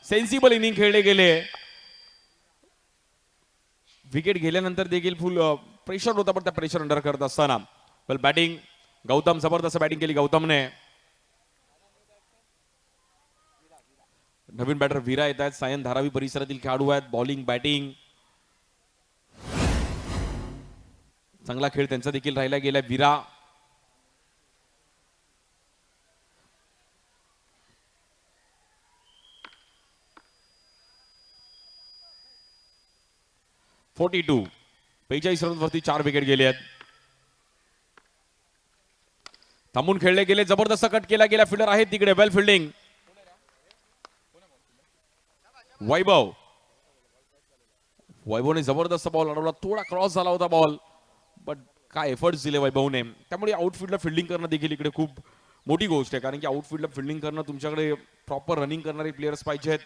A: सेन्सिबल इनिंग खेळले गेले. विकेट गेल्यानंतर देखील फुल प्रेशर होता, पण त्या प्रेशर अंडर करत असताना वेल बॅटिंग गौतम. जबरदस्त बॅटिंग केली गौतमने. नवीन बॅटर वीरा येत आहेत. सायन धारावी परिसरातील खेळाडू आहेत. बॉलिंग बॅटिंग चांगला खेळ त्यांचा देखील राहिला गेला. वीरा (42). 45 रनवरती 4 विकेट गेले आहेत. थांबून खेळले गेले. जबरदस्त कट केला गेला. फिल्डर आहे तिकडे. वेल फिल्डिंग वैभवने जबरदस्त बॉल अडवला. थोडा क्रॉस झाला होता बॉल, बट काय एफर्ट्स दिले वैभवने. त्यामुळे आउटफील्डला फिल्डिंग करणं देखील इकडे खूप मोठी गोष्ट आहे. कारण की आउटफील्डला फिल्डिंग करणं तुमच्याकडे प्रॉपर रनिंग करणारे प्लेयर्स पाहिजेत.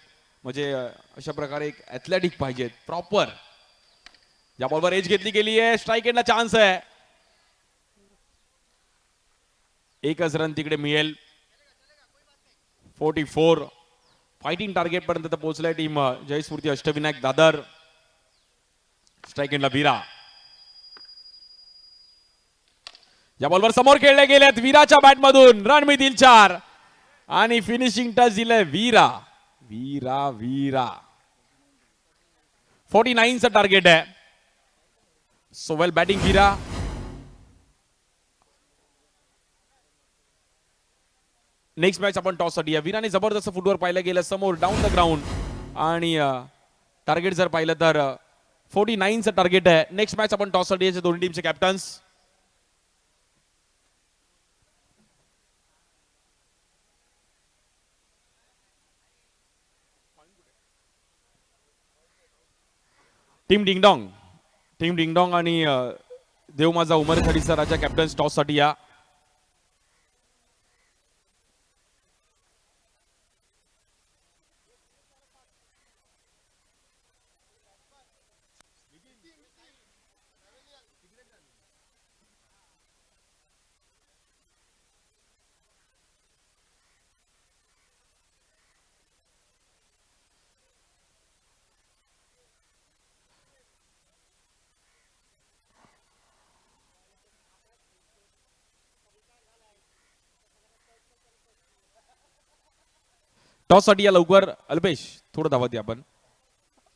A: म्हणजे अशा प्रकारे एक ॲथलेटिक पाहिजेत प्रॉपर. या बॉलवर एज घेतली गेली आहे. स्ट्राईक एंडला चान्स आहे. एकच रन तिकडे मिळेल. 44. फायटिंग टार्गेट पर्यंत पोहोचलाय टीम जयस्मृती अष्टविनायक दादर. स्ट्राईक एंडला वीरा. या बॉलवर समोर खेळले गेलेत. वीराच्या बॅटमधून रन मिळतील 4 आणि फिनिशिंग टच दिलंय वीरा. वीरा वीरा 49 चं टार्गेट आहे. सो वेल बॅटिंग वीरा. नेक्स्ट मॅच आपण टॉस साठी. वीराने जबरदस्त फुटवर पाहिलं गेलं समोर डाऊन द ग्राउंड. आणि टार्गेट जर पाहिलं तर 49 चं टार्गेट आहे. नेक्स्ट मॅच आपण टॉस साठी. दोन्ही टीमचे कॅप्टन्स. टीम डिंगडॉंग आणि देव माझा उमर खडीचा राजा कॅप्टन्स टॉस साठी या. टॉस साठी या लवकर. अल्पेश थोडं धावत या आपण.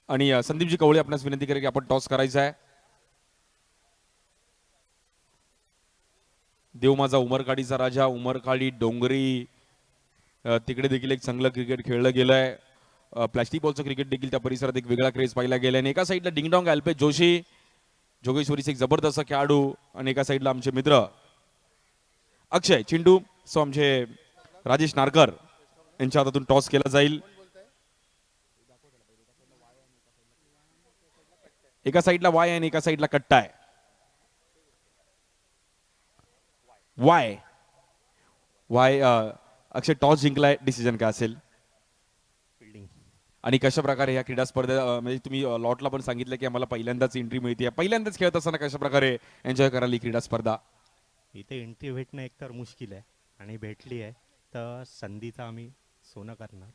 A: आणि संदीपजी कवळे आपणास विनंती करेल की आपण टॉस करायचा आहे. देव माझा उमरकाडीचा राजा, उमरकाडी डोंगरी तिकडे देखील एक चांगलं क्रिकेट खेळलं गेलंय. प्लॅस्टिक बॉलचं क्रिकेट देखील त्या परिसरात एक वेगळा क्रेज पाहिला गेला. आणि एका साईडला डिंगडॉंग अल्पेश जोशी, जोगेश्वरीचे एक जबरदस्त खेळाडू, आणि एका साईडला आमचे मित्र अक्षय चिंटू, सो आमचे राजेश नारकर यांच्या हातातून टॉस केला जाईल. एका साईडला वाय आणि एका साईडला कट्टा आहे. वाय वाय अक्षय टॉस जिंकलाय, डिसिजन काय असेल आणि कशा प्रकारे या क्रीडा स्पर्धेत म्हणजे तुम्ही लॉटला पण सांगितलं की आम्हाला पहिल्यांदाच एंट्री मिळते, पहिल्यांदाच खेळत असताना कशा प्रकारे एन्जॉय करायला ही क्रीडा स्पर्धा?
B: इथे एंट्री भेटणं एकतर मुश्किल आहे आणि भेटली आहे तर संधीचा आम्ही सोनं करणार.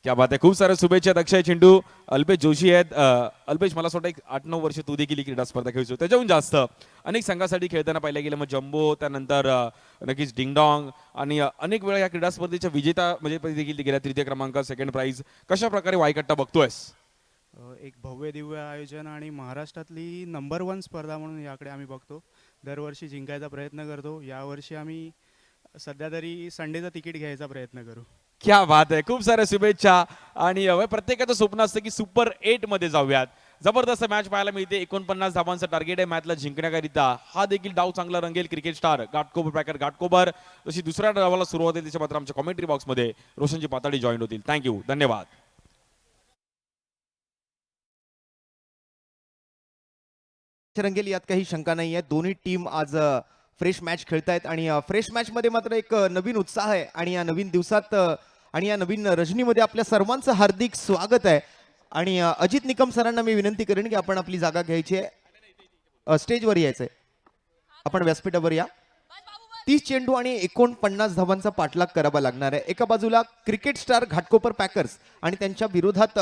A: क्या बात आहे. खूप साऱ्या शुभेच्छा अक्षय चिंटू. अल्पेश जोशी आहेत. अल्पेश मला असं वाटतं एक 8-9 वर्ष तू देखील ही क्रीडा स्पर्धा खेळतो, त्याच्याहून जास्त अनेक संघासाठी खेळताना पाहिलं गेलं. मग जम्बो, त्यानंतर नक्कीच डिंगडॉंग, आणि अनेक वेळा या क्रीडा स्पर्धेच्या विजेता म्हणजे देखील गेल्या तृतीय क्रमांक, सेकंड प्राइज. कशा प्रकारे वायकट्टा बघतोयस?
C: एक भव्य दिव्य आयोजन आणि महाराष्ट्रातली नंबर 1 स्पर्धा म्हणून याकडे आम्ही बघतो. दरवर्षी जिंकायचा प्रयत्न करतो. यावर्षी आम्ही सध्या तरी संडेचं तिकीट घ्यायचा प्रयत्न करू.
A: क्या बात आहे. खूप साऱ्या शुभेच्छा. आणि प्रत्येकाचं स्वप्न असतं की सुपर 8 मध्ये जाऊयात. जबरदस्त मॅच पाहायला मिळते. 49 धावांचं टार्गेट आहे मॅचला जिंकण्याकरिता. हा देखील डाव चांगला रंगेल. Cricket star Ghatkopar packer Ghatkopar जशी दुसऱ्या डावाला सुरुवात आहे त्याच्या मात्र आमच्या कॉमेंट्री बॉक्समध्ये रोशनजी पाताडी जॉईन होतील. थँक्यू, धन्यवाद.
D: रंगेल यात काही शंका नाही आहे. दोन्ही टीम आज फ्रेश मॅच खेळतायत आणि फ्रेश मॅच मध्ये मात्र एक नवीन उत्साह आहे आणि या नवीन दिवसात आणि या नवीन रजनीमध्ये आपल्या सर्वांचं हार्दिक स्वागत आहे. आणि अजित निकम सरांना मी विनंती करेन की आपण आपली जागा घ्यायची आहे, स्टेजवर यायचंय. आपण व्यासपीठावर या. 30 चेंडू आणि 49 धावांचा पाठलाग करावा लागणार आहे. एका बाजूला क्रिकेट स्टार घाटकोपर पॅकर्स आणि त्यांच्या विरोधात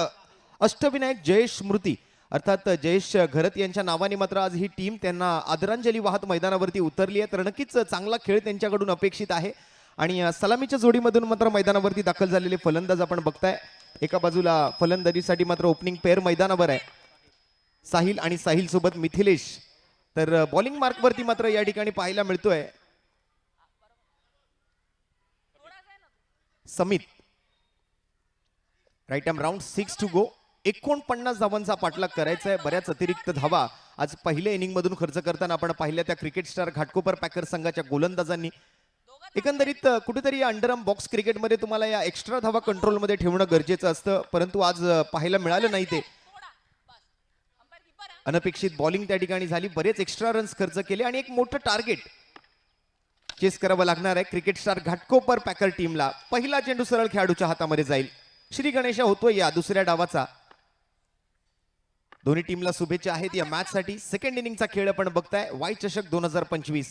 D: अष्टविनायक जयेश स्मृती अर्थात जयेश घरत यांच्या नावाने मात्र आज ही टीम त्यांना आदरांजली वाहत मैदानावरती उतरली आहे. तर नक्कीच चांगला खेळ त्यांच्याकडून अपेक्षित आहे. आणि सलामीच्या जोडीमधून मात्र मैदानावरती दाखल झालेले फलंदाज आपण बघताय. एका बाजूला फलंदाजीसाठी मात्र ओपनिंग पेअर मैदानावर आहे, साहिल आणि साहिल सोबत मिथिलेश. तर बॉलिंग मार्कवरती मात्र या ठिकाणी पाहायला मिळतोय Samit. Right arm round 6 to go. 49 धावांचा पाठलाग करायचा आहे. बऱ्याच अतिरिक्त धावा आज पहिल्या इनिंग मधून खर्च करताना आपण पाहिल्या त्या क्रिकेट स्टार घाटकोपर पॅकर संघाच्या गोलंदाजांनी. एकंदरीत कुठेतरी अंडरआर्म बॉक्स क्रिकेटमध्ये तुम्हाला या एक्स्ट्रा धावा कंट्रोलमध्ये ठेवणं गरजेचं असतं, परंतु आज पाहायला मिळालं नाही ते. अनपेक्षित बॉलिंग त्या ठिकाणी झाली, बरेच एक्स्ट्रा रन्स खर्च केले आणि एक मोठं टार्गेट चेस करावं लागणार आहे क्रिकेट स्टार घाटकोपर पॅकर टीमला. पहिला चेंडू सरळ खेळाडूच्या हातामध्ये जाईल. श्री गणेशा होतोय या दुसऱ्या डावाचा. दोन्ही टीमला शुभेच्छा आहेत या मॅच साठी. सेकंड इनिंगचा खेळ आपण बघताय वाय चषक 2025.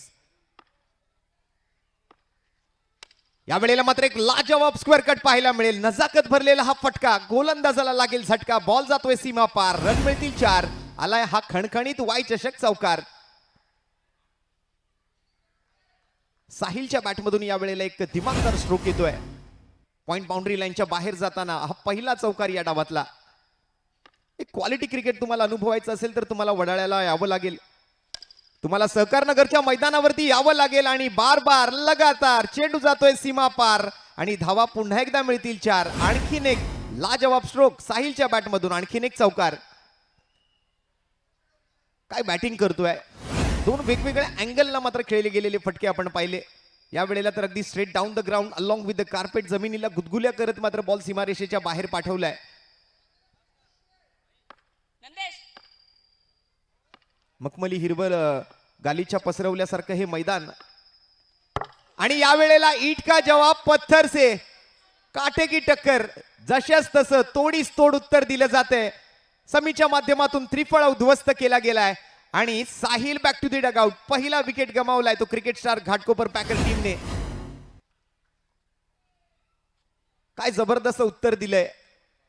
D: या वेळेला मात्र एक लाजवाब स्क्वेअर कट पाहायला मिळेल. नजाकत भरलेला हा फटका, गोलंदाजाला लागेल झटका. बॉल जातोय सीमा पार, रन मिळतील 4. आलाय हा खणखणीत वाय चषक चौकार. साहिलच्या बॅटमधून या वेळेला एक दिमागदार स्ट्रोक येतोय. पॉइंट बाउंड्री लाईनच्या बाहेर जाताना हा पहिला चौकार या डावातला. एक क्वालिटी क्रिकेट तुम्हाला अनुभवायचं असेल तर तुम्हाला वडाळ्याला यावं लागेल, तुम्हाला सहकार नगरच्या मैदानावरती यावं लागेल. आणि बार बार लगातार चेंडू जातोय सीमा पार आणि धावा पुन्हा एकदा मिळतील 4. आणखीन एक लाजवाब स्ट्रोक साहिलच्या बॅटमधून, आणखीन एक चौकार. काय बॅटिंग करतोय. 2 वेगवेगळ्या अँगलला मात्र खेळले गेलेले फटके आपण पाहिले. या वेळेला तर अगदी straight down the ground along with the carpet जमिनीला गुदगुल्या करत मात्र बॉल सीमारेषेच्या बाहेर पाठवलाय. मखमली हिरवळ गालीच्या पसरवल्यासारखं हे मैदान. आणि या वेळेला ईट का जवाब पत्थर से, काटे की टक्कर. जशाच तसं तोडीस तोड उत्तर दिलं जातंय. समीच्या माध्यमातून त्रिफळ उद्ध्वस्त केला गेलाय आणि Sahil back to the dugout. पहिला विकेट गमावलाय तो क्रिकेट स्टार घाटकोपर पॅकर टीमने. काय जबरदस्त उत्तर दिलंय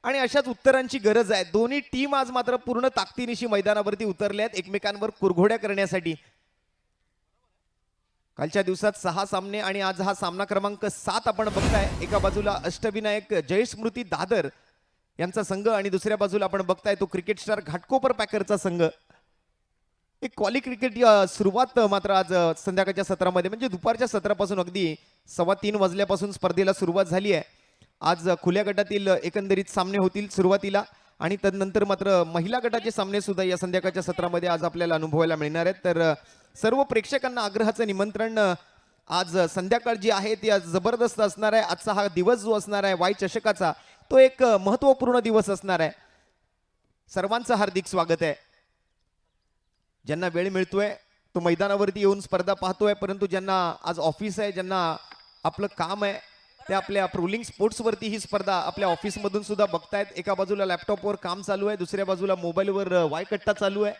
D: आणि अशाच उत्तरांची गरज आहे. दोन्ही टीम आज मात्र पूर्ण ताकदीनिशी मैदानावरती उतरल्या आहेत एकमेकांवर कुरघोड्या करण्यासाठी. कालच्या दिवसात 6 सामने आणि आज हा सामना क्रमांक 7 आपण बघताय. एका बाजूला अष्टविनायक जयस्मृती दादर यांचा संघ आणि दुसऱ्या बाजूला आपण बघताय तो क्रिकेट स्टार घाटकोपर पॅकरचा संघ. एक क्वाली क्रिकेट सुरुवात मात्र आज संध्याकाळच्या सत्रामध्ये म्हणजे दुपारच्या सत्रापासून अगदी 3:15 वाजल्यापासून स्पर्धेला सुरुवात झाली आहे. आज खुल्या गटातील एकंदरीत सामने होतील सुरुवातीला आणि तदनंतर मात्र महिला गटाचे सामने सुद्धा या संध्याकाळच्या सत्रामध्ये आज आपल्याला अनुभवायला मिळणार आहेत. तर सर्व प्रेक्षकांना आग्रहाचं निमंत्रण. आज संध्याकाळ जी आहे ती आज जबरदस्त असणार आहे. आजचा हा दिवस जो असणार आहे वाय चषकाचा तो एक महत्त्वपूर्ण दिवस असणार आहे. सर्वांचं हार्दिक स्वागत आहे. ज्यांना वेळ मिळतोय तो मैदानावरती येऊन स्पर्धा पाहतोय, परंतु ज्यांना आज ऑफिस आहे, ज्यांना आपलं काम आहे, ते आपल्या प्रोलिंग स्पोर्ट्सवरती ही स्पर्धा आपल्या ऑफिसमधून सुद्धा बघतायत. एका बाजूला लॅपटॉपवर काम चालू आहे, दुसऱ्या बाजूला मोबाईलवर वाय कट्टा चालू आहे.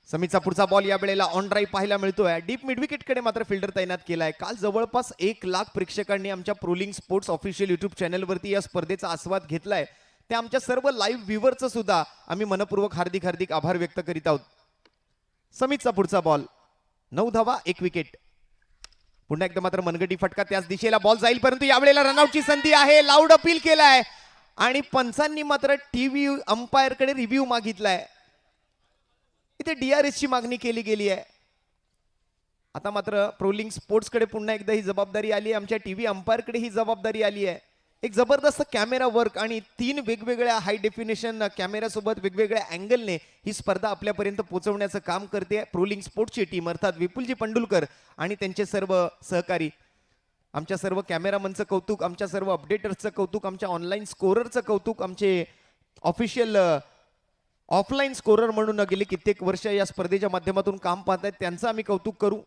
D: समीचा पुढचा बॉल या वेळेला ऑन ड्राईव्ह पाहायला मिळतोय. डीप मिड विकेटकडे मात्र फिल्डर तैनात केलाय. काल जवळपास 1 लाख प्रेक्षकांनी आमच्या प्रोलिंग स्पोर्ट्स ऑफिशियल युट्यूब चॅनलवरती या स्पर्धेचा आस्वाद घेतलाय. त्या आमच्या सर्व लाईव्ह व्ह्यूवरचं सुद्धा आम्ही मनपूर्वक हार्दिक हार्दिक आभार व्यक्त करीत आहोत. समीतचा पुढचा बॉल 9 धावा 1 विकेट. पुन्हा एकदा मात्र मनगटी फटका त्याच दिशेला बॉल जाईल, परंतु यावेळेला रनआउटची संधी आहे. लाऊड अपील केलाय आणि पंचांनी मात्र टीव्ही अंपायरकडे रिव्ह्यू मागितलाय. इथे DRS ची मागणी केली गेली आहे. आता मात्र प्रोलिंग स्पोर्ट्सकडे पुन्हा एकदा ही जबाबदारी आली आहे. आमच्या टीव्ही अंपायरकडे ही जबाबदारी आली आहे. एक जबरदस्त कॅमेरा वर्क आणि 3 वेगवेगळ्या हाय डेफिनेशन कॅमेऱ्यासोबत वेगवेगळ्या अँगलने ही स्पर्धा आपल्यापर्यंत पोहोचवण्याचं काम करते प्रोलिंग स्पोर्ट्सची टीम, अर्थात विपुलजी पंडुलकर आणि त्यांचे सर्व सहकारी. आमच्या सर्व कॅमेरामनचं कौतुक, आमच्या सर्व अपडेटर्सचं कौतुक, आमच्या ऑनलाईन स्कोररचं कौतुक, आमचे ऑफिशियल ऑफलाईन स्कोरर म्हणून गेले कित्येक वर्ष या स्पर्धेच्या माध्यमातून काम पाहत आहेत, त्यांचं आम्ही कौतुक करू.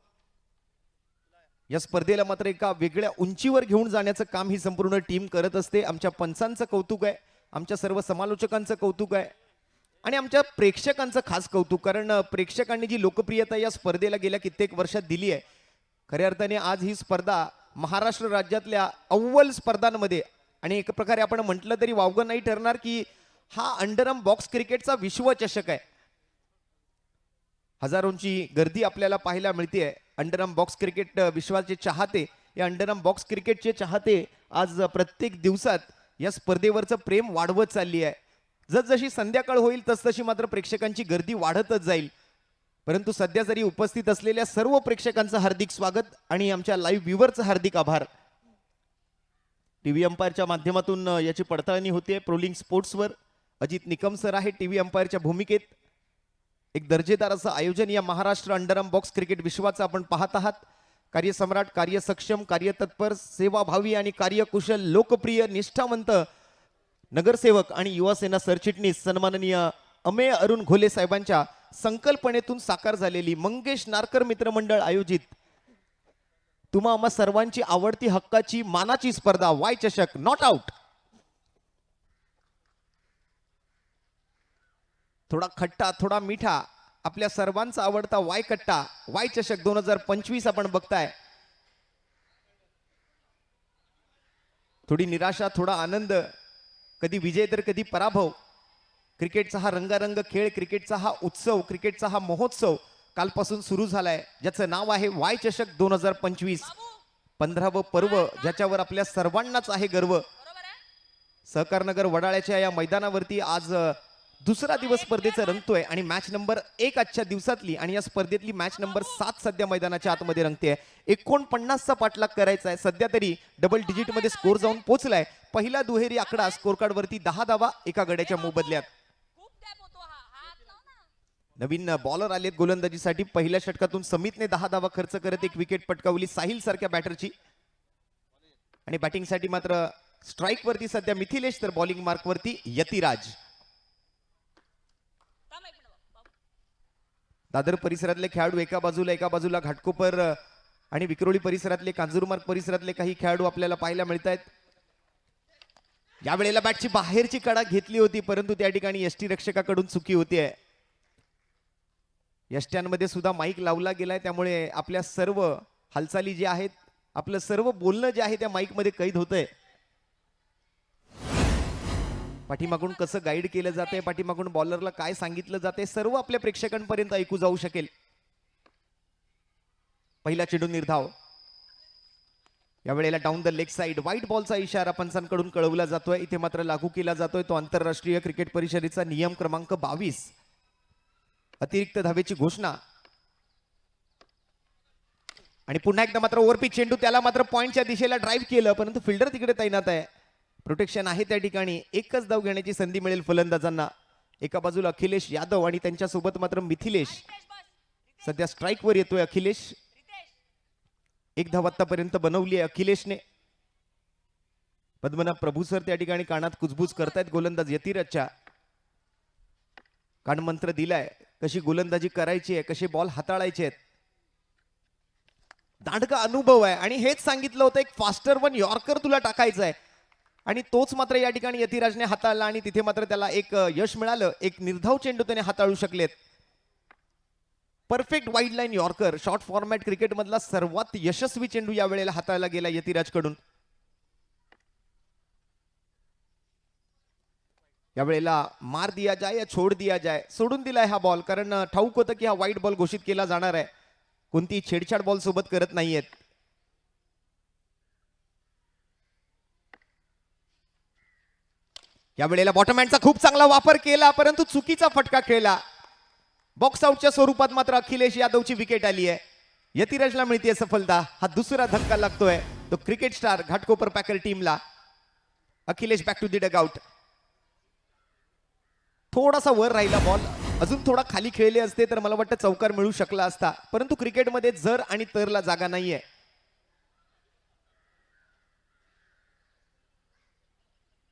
D: या स्पर्धेला मात्र एका वेगळ्या उंचीवर घेऊन जाण्याचं काम ही संपूर्ण टीम करत असते. आमच्या पंचांचं कौतुक आहे, आमच्या सर्व समालोचकांचं कौतुक आहे आणि आमच्या प्रेक्षकांचं खास कौतुक. कारण प्रेक्षकांनी जी लोकप्रियता या स्पर्धेला गेल्या कित्येक वर्षात दिली आहे, खऱ्या अर्थाने आज ही स्पर्धा महाराष्ट्र राज्यातल्या अव्वल स्पर्धांमध्ये आणि एक प्रकारे आपण म्हटलं तरी वावगं नाही ठरणार की हा अंडरआर्म बॉक्स क्रिकेटचा विश्वचषक आहे. हजारोंची गर्दी आपल्याला पाहायला मिळते. अंडरआर्म बॉक्स क्रिकेट विश्वाचे चाहते, या अंडरआर्म बॉक्स क्रिकेटचे चाहते आज प्रत्येक दिवसात या स्पर्धेवरचं प्रेम वाढवत चालली आहे. जसजशी संध्याकाळ होईल तसतशी मात्र प्रेक्षकांची गर्दी वाढतच जाईल. परंतु सध्या जरी उपस्थित असलेल्या सर्व प्रेक्षकांचं हार्दिक स्वागत आणि आमच्या लाईव्ह व्ह्यूवरचं हार्दिक आभार. टीव्ही अंपायरच्या माध्यमातून याची पडताळणी होते प्रोलिंग स्पोर्ट्सवर. अजित निकम सर आहे टीव्ही अंपायरच्या भूमिकेत. एक दर्जेदार असं आयोजन या महाराष्ट्र अंडरआर्म बॉक्स क्रिकेट विश्वाचं आपण पाहत आहात. कार्यसम्राट, कार्यसक्षम, कार्यतत्पर, सेवाभावी आणि कार्यकुशल, लोकप्रिय, निष्ठावंत नगरसेवक आणि युवासेना सरचिटणीस सन्माननीय अमेय अरुण घोले साहेबांच्या संकल्पनेतून साकार झालेली मंगेश नारकर मित्रमंडळ आयोजित तुम्हा आम्हा सर्वांची आवडती हक्काची मानाची स्पर्धा वाय चषक नॉट आउट. थोडा खट्टा थोडा मिठा, आपल्या सर्वांचा आवडता वाय कट्टा वाय चषक 2025 आपण बघताय. थोडी निराशा, थोडा आनंद, कधी विजय तर कधी पराभव. क्रिकेटचा हा रंगारंग खेळ, क्रिकेटचा हा उत्सव, क्रिकेटचा हा महोत्सव कालपासून सुरू झालाय, ज्याचं नाव आहे वाय चषक 2025. 15वं पर्व, ज्याच्यावर आपल्या सर्वांनाच आहे गर्व. सहकारनगर वडाळ्याच्या या मैदानावरती आज दुसरा दिवस स्पर्धेचा रंगतोय आणि मॅच नंबर 1 आजच्या दिवसातली आणि या स्पर्धेतली मॅच नंबर 7 सध्या मैदानाच्या आतमध्ये रंगते. 49चा पाठलाग करायचा आहे. सध्या तरी डबल डिजिट मध्ये स्कोर जाऊन पोहोचलाय. पहिला दुहेरी आकडा स्कोर कार्ड वरती 10 धावा एका गड्याच्या मोबदल्यात. नवीन बॉलर आलेत गोलंदाजीसाठी. पहिल्या षटकातून समितने 10 धावा खर्च करत एक विकेट पटकावली साहिल सारख्या बॅटरची. आणि बॅटिंगसाठी मात्र स्ट्राईक वरती सध्या मिथिलेश, तर बॉलिंग मार्क वरती यतिराज. दादर परिसरातले खेळाडू एका बाजूला घाटकोपर आणि विक्रोळी परिसरातले, कांजूरमार्ग परिसरातले काही खेळाडू आपल्याला पाहायला मिळत आहेत. या वेळेला बॅटची बाहेरची कडा घेतली होती, परंतु त्या ठिकाणी यष्टी रक्षकाकडून चुकी होतीये. यष्ट्यांमध्ये सुद्धा माईक लावला गेलाय, त्यामुळे आपल्या सर्व हालचाली ज्या आहेत, आपलं सर्व बोलणं जे आहे त्या माईक मध्ये कैद होतंय. पाठीमागून कसं गाईड केलं जाते, पाठीमागून बॉलरला काय सांगितलं जाते, सर्व आपल्या प्रेक्षकांपर्यंत ऐकू जाऊ शकेल. पहिला चेंडू निर्धाव. यावेळेला down the leg side white बॉलचा इशारा पंचांकडून कळवला जातोय. इथे मात्र लागू केला जातोय तो आंतरराष्ट्रीय क्रिकेट परिषदेचा नियम क्रमांक 22, अतिरिक्त धावेची घोषणा. आणि पुन्हा एकदा मात्र ओव्हरपिच चेंडू, त्याला मात्र पॉइंटच्या दिशेला ड्राईव्ह केलं, परंतु फिल्डर तिकडे तैनात आहे. प्रोटेक्शन आहे त्या ठिकाणी. एकच धाव घेण्याची संधी मिळेल फलंदाजांना. एका बाजूला अखिलेश यादव आणि त्यांच्यासोबत मात्र मिथिलेश. सध्या स्ट्राईकवर येतोय अखिलेश. एक धाव आतापर्यंत बनवली आहे अखिलेशने. पद्मनाभ प्रभू सर त्या ठिकाणी कानात कुजबूज करतायत गोलंदाज यतिराजच्या. कानमंत्र दिलाय कशी गोलंदाजी करायची आहे, कसे बॉल हाताळायचे आहेत. दांडका अनुभव आहे आणि हेच सांगितलं होतं एक फास्टर वन यॉर्कर तुला टाकायचं आहे आणि तोच मात्र या ठिकाणी यतिराजने हाताळला आणि तिथे मात्र त्याला एक यश मिळालं. एक निर्धाव चेंडू त्याने हाताळू शकलेत. Perfect wide line yorker, short format cricket मधला सर्वात यशस्वी चेंडू या वेळेला हाताळला गेला यतिराज कडून. यावेळेला मार दिया जाय या छोड दिया जाय, सोडून दिलाय हा बॉल, कारण ठाऊक होतं की हा वाईट बॉल घोषित केला जाणार आहे. कोणती छेडछाड बॉल सोबत करत नाहीयेत. यावेळेला बॉटमहँडचा खूप चांगला वापर केला, परंतु चुकीचा फटका खेळला. बॉक्स आउटच्या स्वरूपात मात्र अखिलेश यादवची विकेट आली आहे. यतिराजला मिळते सफलता. हा दुसरा धक्का लागतोय तो क्रिकेट स्टार घाटकोपर पॅकर टीमला. Akhilesh back to the dugout. थोडासा वर राहिला बॉल, अजून थोडा खाली खेळले असते तर मला वाटतं चौकार मिळू शकला असता, परंतु क्रिकेटमध्ये जर आणि तरला जागा नाहीये.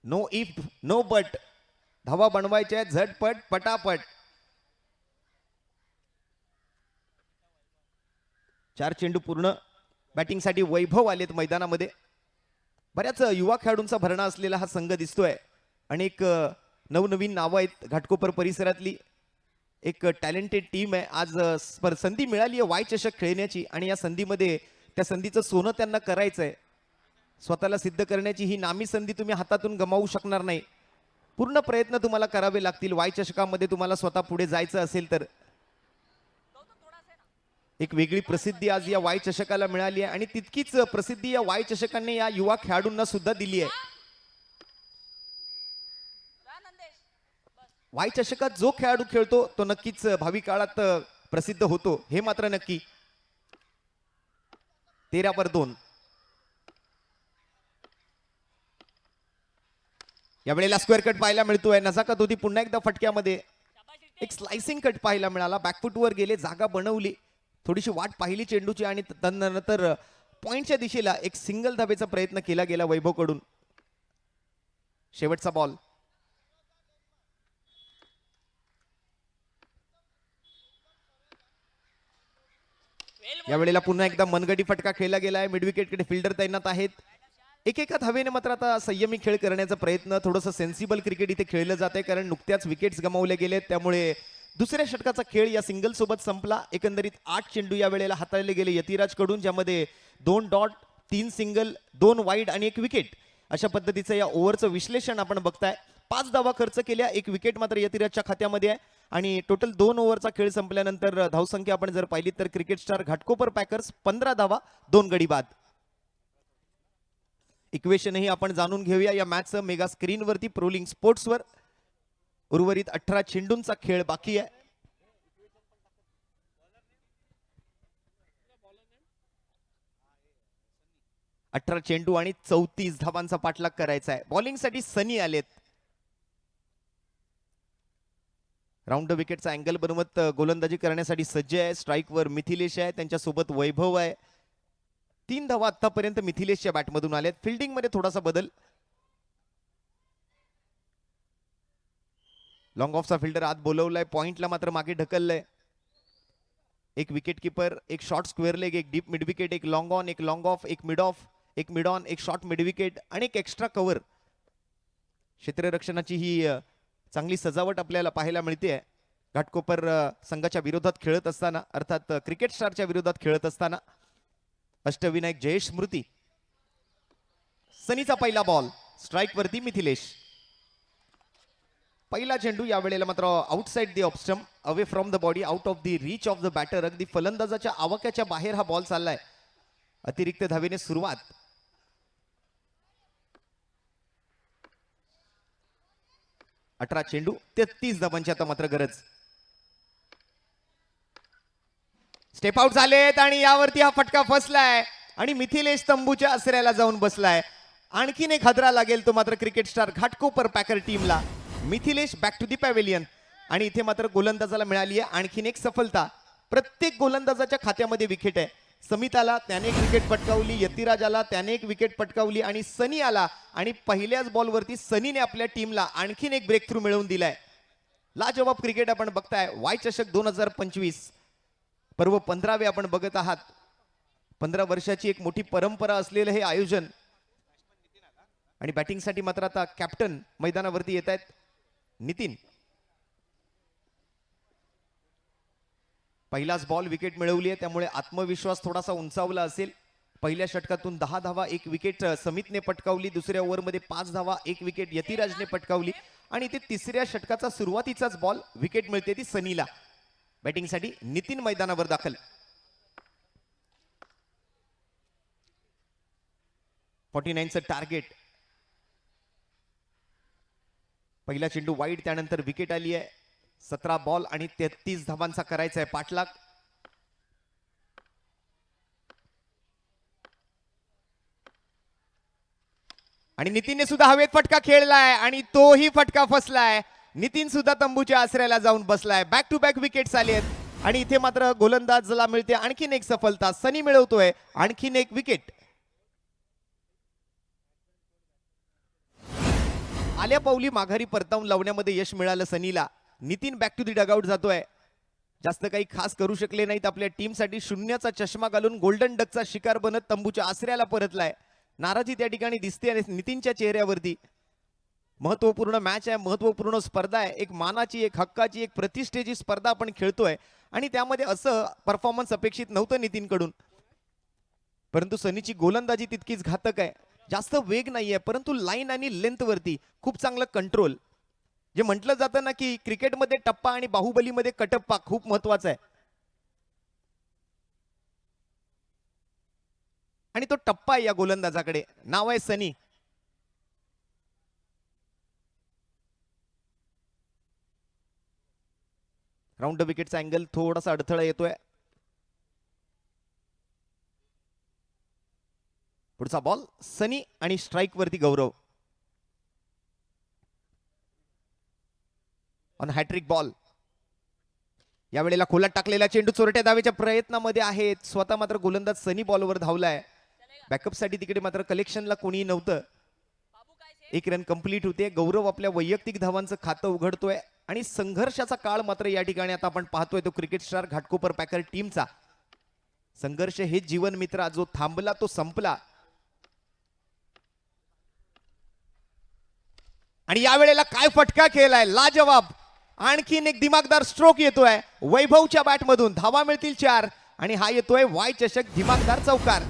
D: नो इफ नो बट, धावा बनवायच्या झटपट पटापट. 4 चेंडू पूर्ण. बॅटिंगसाठी वैभव आलेत मैदानामध्ये. बऱ्याच युवा खेळाडूंचा भरणा असलेला हा संघ दिसतोय. अनेक नवनवीन नावं आहेत घाटकोपर परिसरातली. एक टॅलेंटेड टीम आहे. आज संधी मिळाली आहे वाय चषक खेळण्याची आणि या संधीमध्ये त्या संधीचं सोनं त्यांना करायचंय. स्वतःला सिद्ध करण्याची ही नामी संधी तुम्ही हातातून गमावू शकणार नाही. पूर्ण प्रयत्न तुम्हाला करावे लागतील वाय चषकामध्ये तुम्हाला स्वतः पुढे जायचं असेल तर. एक वेगळी प्रसिद्धी आज या वाय चषकाला मिळाली आहे आणि तितकीच प्रसिद्धी या वाय चषकाने या युवा खेळाडूंना सुद्धा दिली आहे. वाय चषकात जो खेळाडू खेळतो तो नक्कीच भावी काळात प्रसिद्ध होतो, हे मात्र नक्की. 13/2. यावेळेला स्क्वेअर कट पाहायला मिळतोय. नजाकत होती पुन्हा एकदा फटक्यामध्ये. एक स्लाइसिंग कट पाहायला मिळाला. बॅकफुटवर गेले, जागा बनवली, थोडीशी वाट पाहिली चेंडूची आणि त्यानंतर पॉइंटच्या दिशेला एक सिंगल धावेचा प्रयत्न केला गेला वैभव कडून. शेवटचा बॉल. यावेळेला पुन्हा एकदा मनगटी फटका खेळला गेलाय. मिड विकेटकडे फिल्डर तैनात आहेत. एकेका धावेने मात्र आता संयमी खेळ करण्याचा प्रयत्न, थोडंसं सेन्सिबल क्रिकेट इथे खेळलं जाते कारण नुकत्याच विकेट्स गमावले गेलेत. त्यामुळे दुसऱ्या षटकाचा खेळ या सिंगल सोबत संपला. एकंदरीत 8 चेंडू या वेळेला हाताळले गेले यतिराज कडून, ज्यामध्ये 2 डॉट, 3 सिंगल, 2 वाईड आणि 1 विकेट अशा पद्धतीचं या ओव्हरचं विश्लेषण आपण बघताय. 5 धावा खर्च केल्या, 1 विकेट मात्र यतिराजच्या खात्यामध्ये आहे आणि टोटल 2 ओव्हरचा खेळ संपल्यानंतर धावसंख्या आपण जर पाहिली तर क्रिकेट स्टार घाटकोपर पॅकर्स 15 धावा, 2 गडी बाद. इक्वेशनही आपण जाणून घेऊया या मॅचचं मेगा स्क्रीनवरती प्रोलिंग स्पोर्ट्सवर. उर्वरित 18 चेंडूंचा खेळ बाकी आहे. अठरा चेंडू आणि 34 धावांचा पाठलाग करायचा आहे. बॉलिंगसाठी सनी आलेत. राऊंड विकेटचा अँगल बनवत गोलंदाजी करण्यासाठी सज्ज आहे. स्ट्राईकवर मिथिलेश आहे, त्यांच्यासोबत वैभव आहे. 3 धावा आतापर्यंत मिथिलेशच्या बॅटमधून आल्यात. फिल्डिंग मध्ये थोडासा बदल. लॉंग ऑफचा फिल्डर आत बोलवलाय, पॉइंटला मात्र मागे ढकललंय. एक विकेट किपर, एक शॉर्ट स्क्वेअर लेग, एक डीप मिड विकेट, एक लॉंग ऑन, एक लॉंग ऑफ, एक मिड ऑफ, एक मिड ऑन, एक शॉर्ट मिड विकेट आणि एक एक्स्ट्रा कव्हर. क्षेत्ररक्षणाची ही चांगली सजावट आपल्याला पाहायला मिळते घाटकोपर संघाच्या विरोधात खेळत असताना, अर्थात क्रिकेट स्टारच्या विरोधात खेळत असताना. अष्टविनायक जयेश स्मृती. सनीचा पहिला बॉल, स्ट्राईक वरती मिथिलेश. पहिला चेंडू यावेळेला मात्र outside the off stump, away from the body, out of the reach of the batter. अगदी फलंदाजाच्या आवाक्याच्या बाहेर हा बॉल चाललाय. अतिरिक्त धावेने सुरुवात. अठरा चेंडू 33 धावांची आता मात्र गरज. स्टेप आउट झालेत आणि यावरती हा फटका फसलाय आणि मिथिलेश तंबूच्या आसऱ्याला जाऊन बसलाय. आणखीन एक हादरा लागेल तो मात्र क्रिकेट स्टार घाटकोपर पॅकर टीमला. Mithilesh back to the pavilion आणि इथे मात्र गोलंदाजाला मिळाली आहे आणखीन एक सफलता. प्रत्येक गोलंदाजाच्या खात्यामध्ये विकेट आहे. समिताला त्याने एक विकेट पटकावली, यतिराजाला त्याने एक विकेट पटकावली आणि सनी आला आणि पहिल्याच बॉलवरती सनीने आपल्या टीमला आणखीन एक ब्रेक थ्रू मिळवून दिलाय. लाजवाब क्रिकेट आपण बघताय. वाय चषक 2025 पर्व 15वे आपण बघत आहात. 15 वर्षाची एक मोठी परंपरा असलेलं हे आयोजन. आणि बॅटिंगसाठी मात्र आता कॅप्टन मैदानावरती येत आहेत. नितीन. पहिलाच बॉल विकेट मिळवली आहे त्यामुळे आत्मविश्वास थोडासा उंचावला असेल. पहिल्या षटकातून 10 धावा, एक विकेट समितने पटकावली. दुसऱ्या ओव्हरमध्ये 5 धावा, एक विकेट यतिराजने पटकावली आणि ते तिसऱ्या षटकाचा सुरुवातीचाच बॉल विकेट मिळते ती सनीला. बॅटिंगसाठी नितीन मैदानावर दाखल. 49चं टार्गेट. पहिला चेंडू वाईड, त्यानंतर विकेट आली आहे. 17 बॉल आणि 33 धावांचा करायचा आहे पाठलाग. आणि नितीनने सुद्धा हवेत फटका खेळलाय आणि तोही फटका फसलाय. नितीन सुद्धा तंबूच्या आसऱ्याला जाऊन बसलाय. बॅक टू बॅक विकेट्स आले आहेत आणि इथे मात्र गोलंदाजला मिळते आणखीन एक सफलता. सनी मिळवतोय आणखीन एक विकेट. आल्या पावली माघारी परतावून लावण्यामध्ये यश मिळालं सनीला. Nitin back to the dugout जातोय. जास्त काही खास करू शकले नाहीत आपल्या टीमसाठी. शून्याचा चष्मा घालून गोल्डन डकचा शिकार बनत तंबूच्या आसऱ्याला परतलाय. नाराजी त्या ठिकाणी दिसते नितीनच्या चेहऱ्यावरती. महत्वपूर्ण मॅच आहे, महत्वपूर्ण स्पर्धा आहे. एक मानाची, एक हक्काची, एक प्रतिष्ठेची स्पर्धा आपण खेळतोय आणि त्यामध्ये असं परफॉर्मन्स अपेक्षित नव्हतं नितीनकडून. परंतु सनीची गोलंदाजी तितकीच घातक आहे. जास्त वेग नाहीये परंतु लाईन आणि लेंथ वरती खूप चांगलं कंट्रोल. जे म्हटलं जातं ना की क्रिकेटमध्ये टप्पा आणि बाहुबलीमध्ये कटप्पा खूप महत्वाचा आहे. आणि तो टप्पा आहे या गोलंदाजाकडे. नाव आहे सनी. राऊंड द विकेटचा अँगल थोडासा अडथळा येतोय. पुढचा बॉल सनी आणि स्ट्राइक वरती गौरव. On hat trick ball. यावेळेला खोलात टाकलेला चेंडू चोरट्या धावेच्या प्रयत्नामध्ये आहेत. स्वतः मात्र गोलंदाज सनी बॉलवर धावलाय. बॅकअप साठी तिकडे मात्र कलेक्शनला कोणी नव्हतं. एक रन कंप्लीट होते. गौरव आपल्या वैयक्तिक धावांचं खातं उघडतोय आणि संघर्षाचा काळ मात्र या ठिकाणी आता आपण पाहतोय तो क्रिकेट स्टार घाटकोपर पॅकर टीमचा. संघर्ष हे जीवन मित्रा. जो थांबला तो संपला. आणि यावेळेला काय फटका खेळलाय, लाजवाब. आणखीन एक दिमागदार स्ट्रोक येतोय वैभवच्या बॅट मधून. धावा मिळतील 4 आणि हा येतोय वाय चषक दिमागदार चौकार.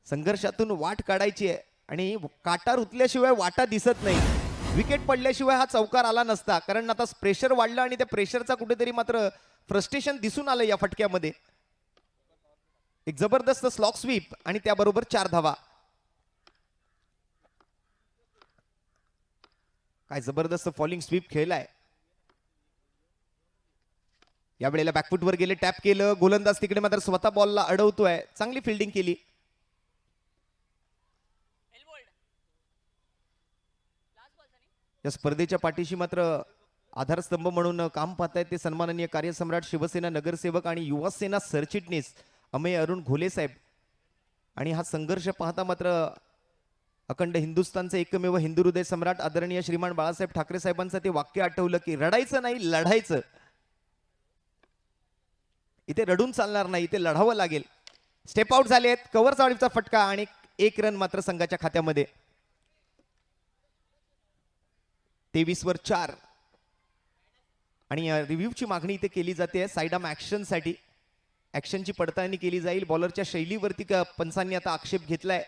D: संघर्षातून वाट काढायची आहे आणि काटा रुतल्याशिवाय वाटा दिसत नाही. विकेट पडल्याशिवाय हा चौकार आला नसता. कारण आता प्रेशर वाढलं आणि त्या प्रेशरचा कुठेतरी मात्र फ्रस्ट्रेशन दिसून आलं या फटक्यामध्ये. एक जबरदस्त स्लॉक स्वीप आणि त्याबरोबर 4 धावा. काय जबरदस्त फॉलिंग स्वीप खेळलाय. यावेळेला बॅकफुटवर गेले, टॅप केलं. गोलंदाज तिकडे मात्र स्वतः बॉलला अडवतोय. चांगली फिल्डिंग केली. या स्पर्धेच्या पाठीशी मात्र आधारस्तंभ म्हणून काम पाहतायत ते सन्माननीय कार्यसम्राट शिवसेना नगरसेवक आणि युवासेना सरचिटणीस अमेय अरुण घोले साहेब. आणि हा संघर्ष पाहता मात्र अखंड हिंदुस्थानचे एकमेव हिंदू हृदय सम्राट आदरणीय श्रीमान बाळासाहेब ठाकरे साहेबांचं ते वाक्य आठवलं की रडायचं नाही, लढायचं. इथे रडून चालणार नाही, इथे लढावं लागेल. स्टेप आउट झाले आहेत. कव्हर चाळीचा फटका आणि 1 रन मात्र संघाच्या खात्यामध्ये. 23 वर 4. आणि रिव्ह्यूची मागणी इथे केली जाते साइड आर्म ऍक्शन साठी. ऍक्शनची पडताळणी केली जाईल. बॉलरच्या शैलीवरती पंचांनी आता आक्षेप घेतलाय.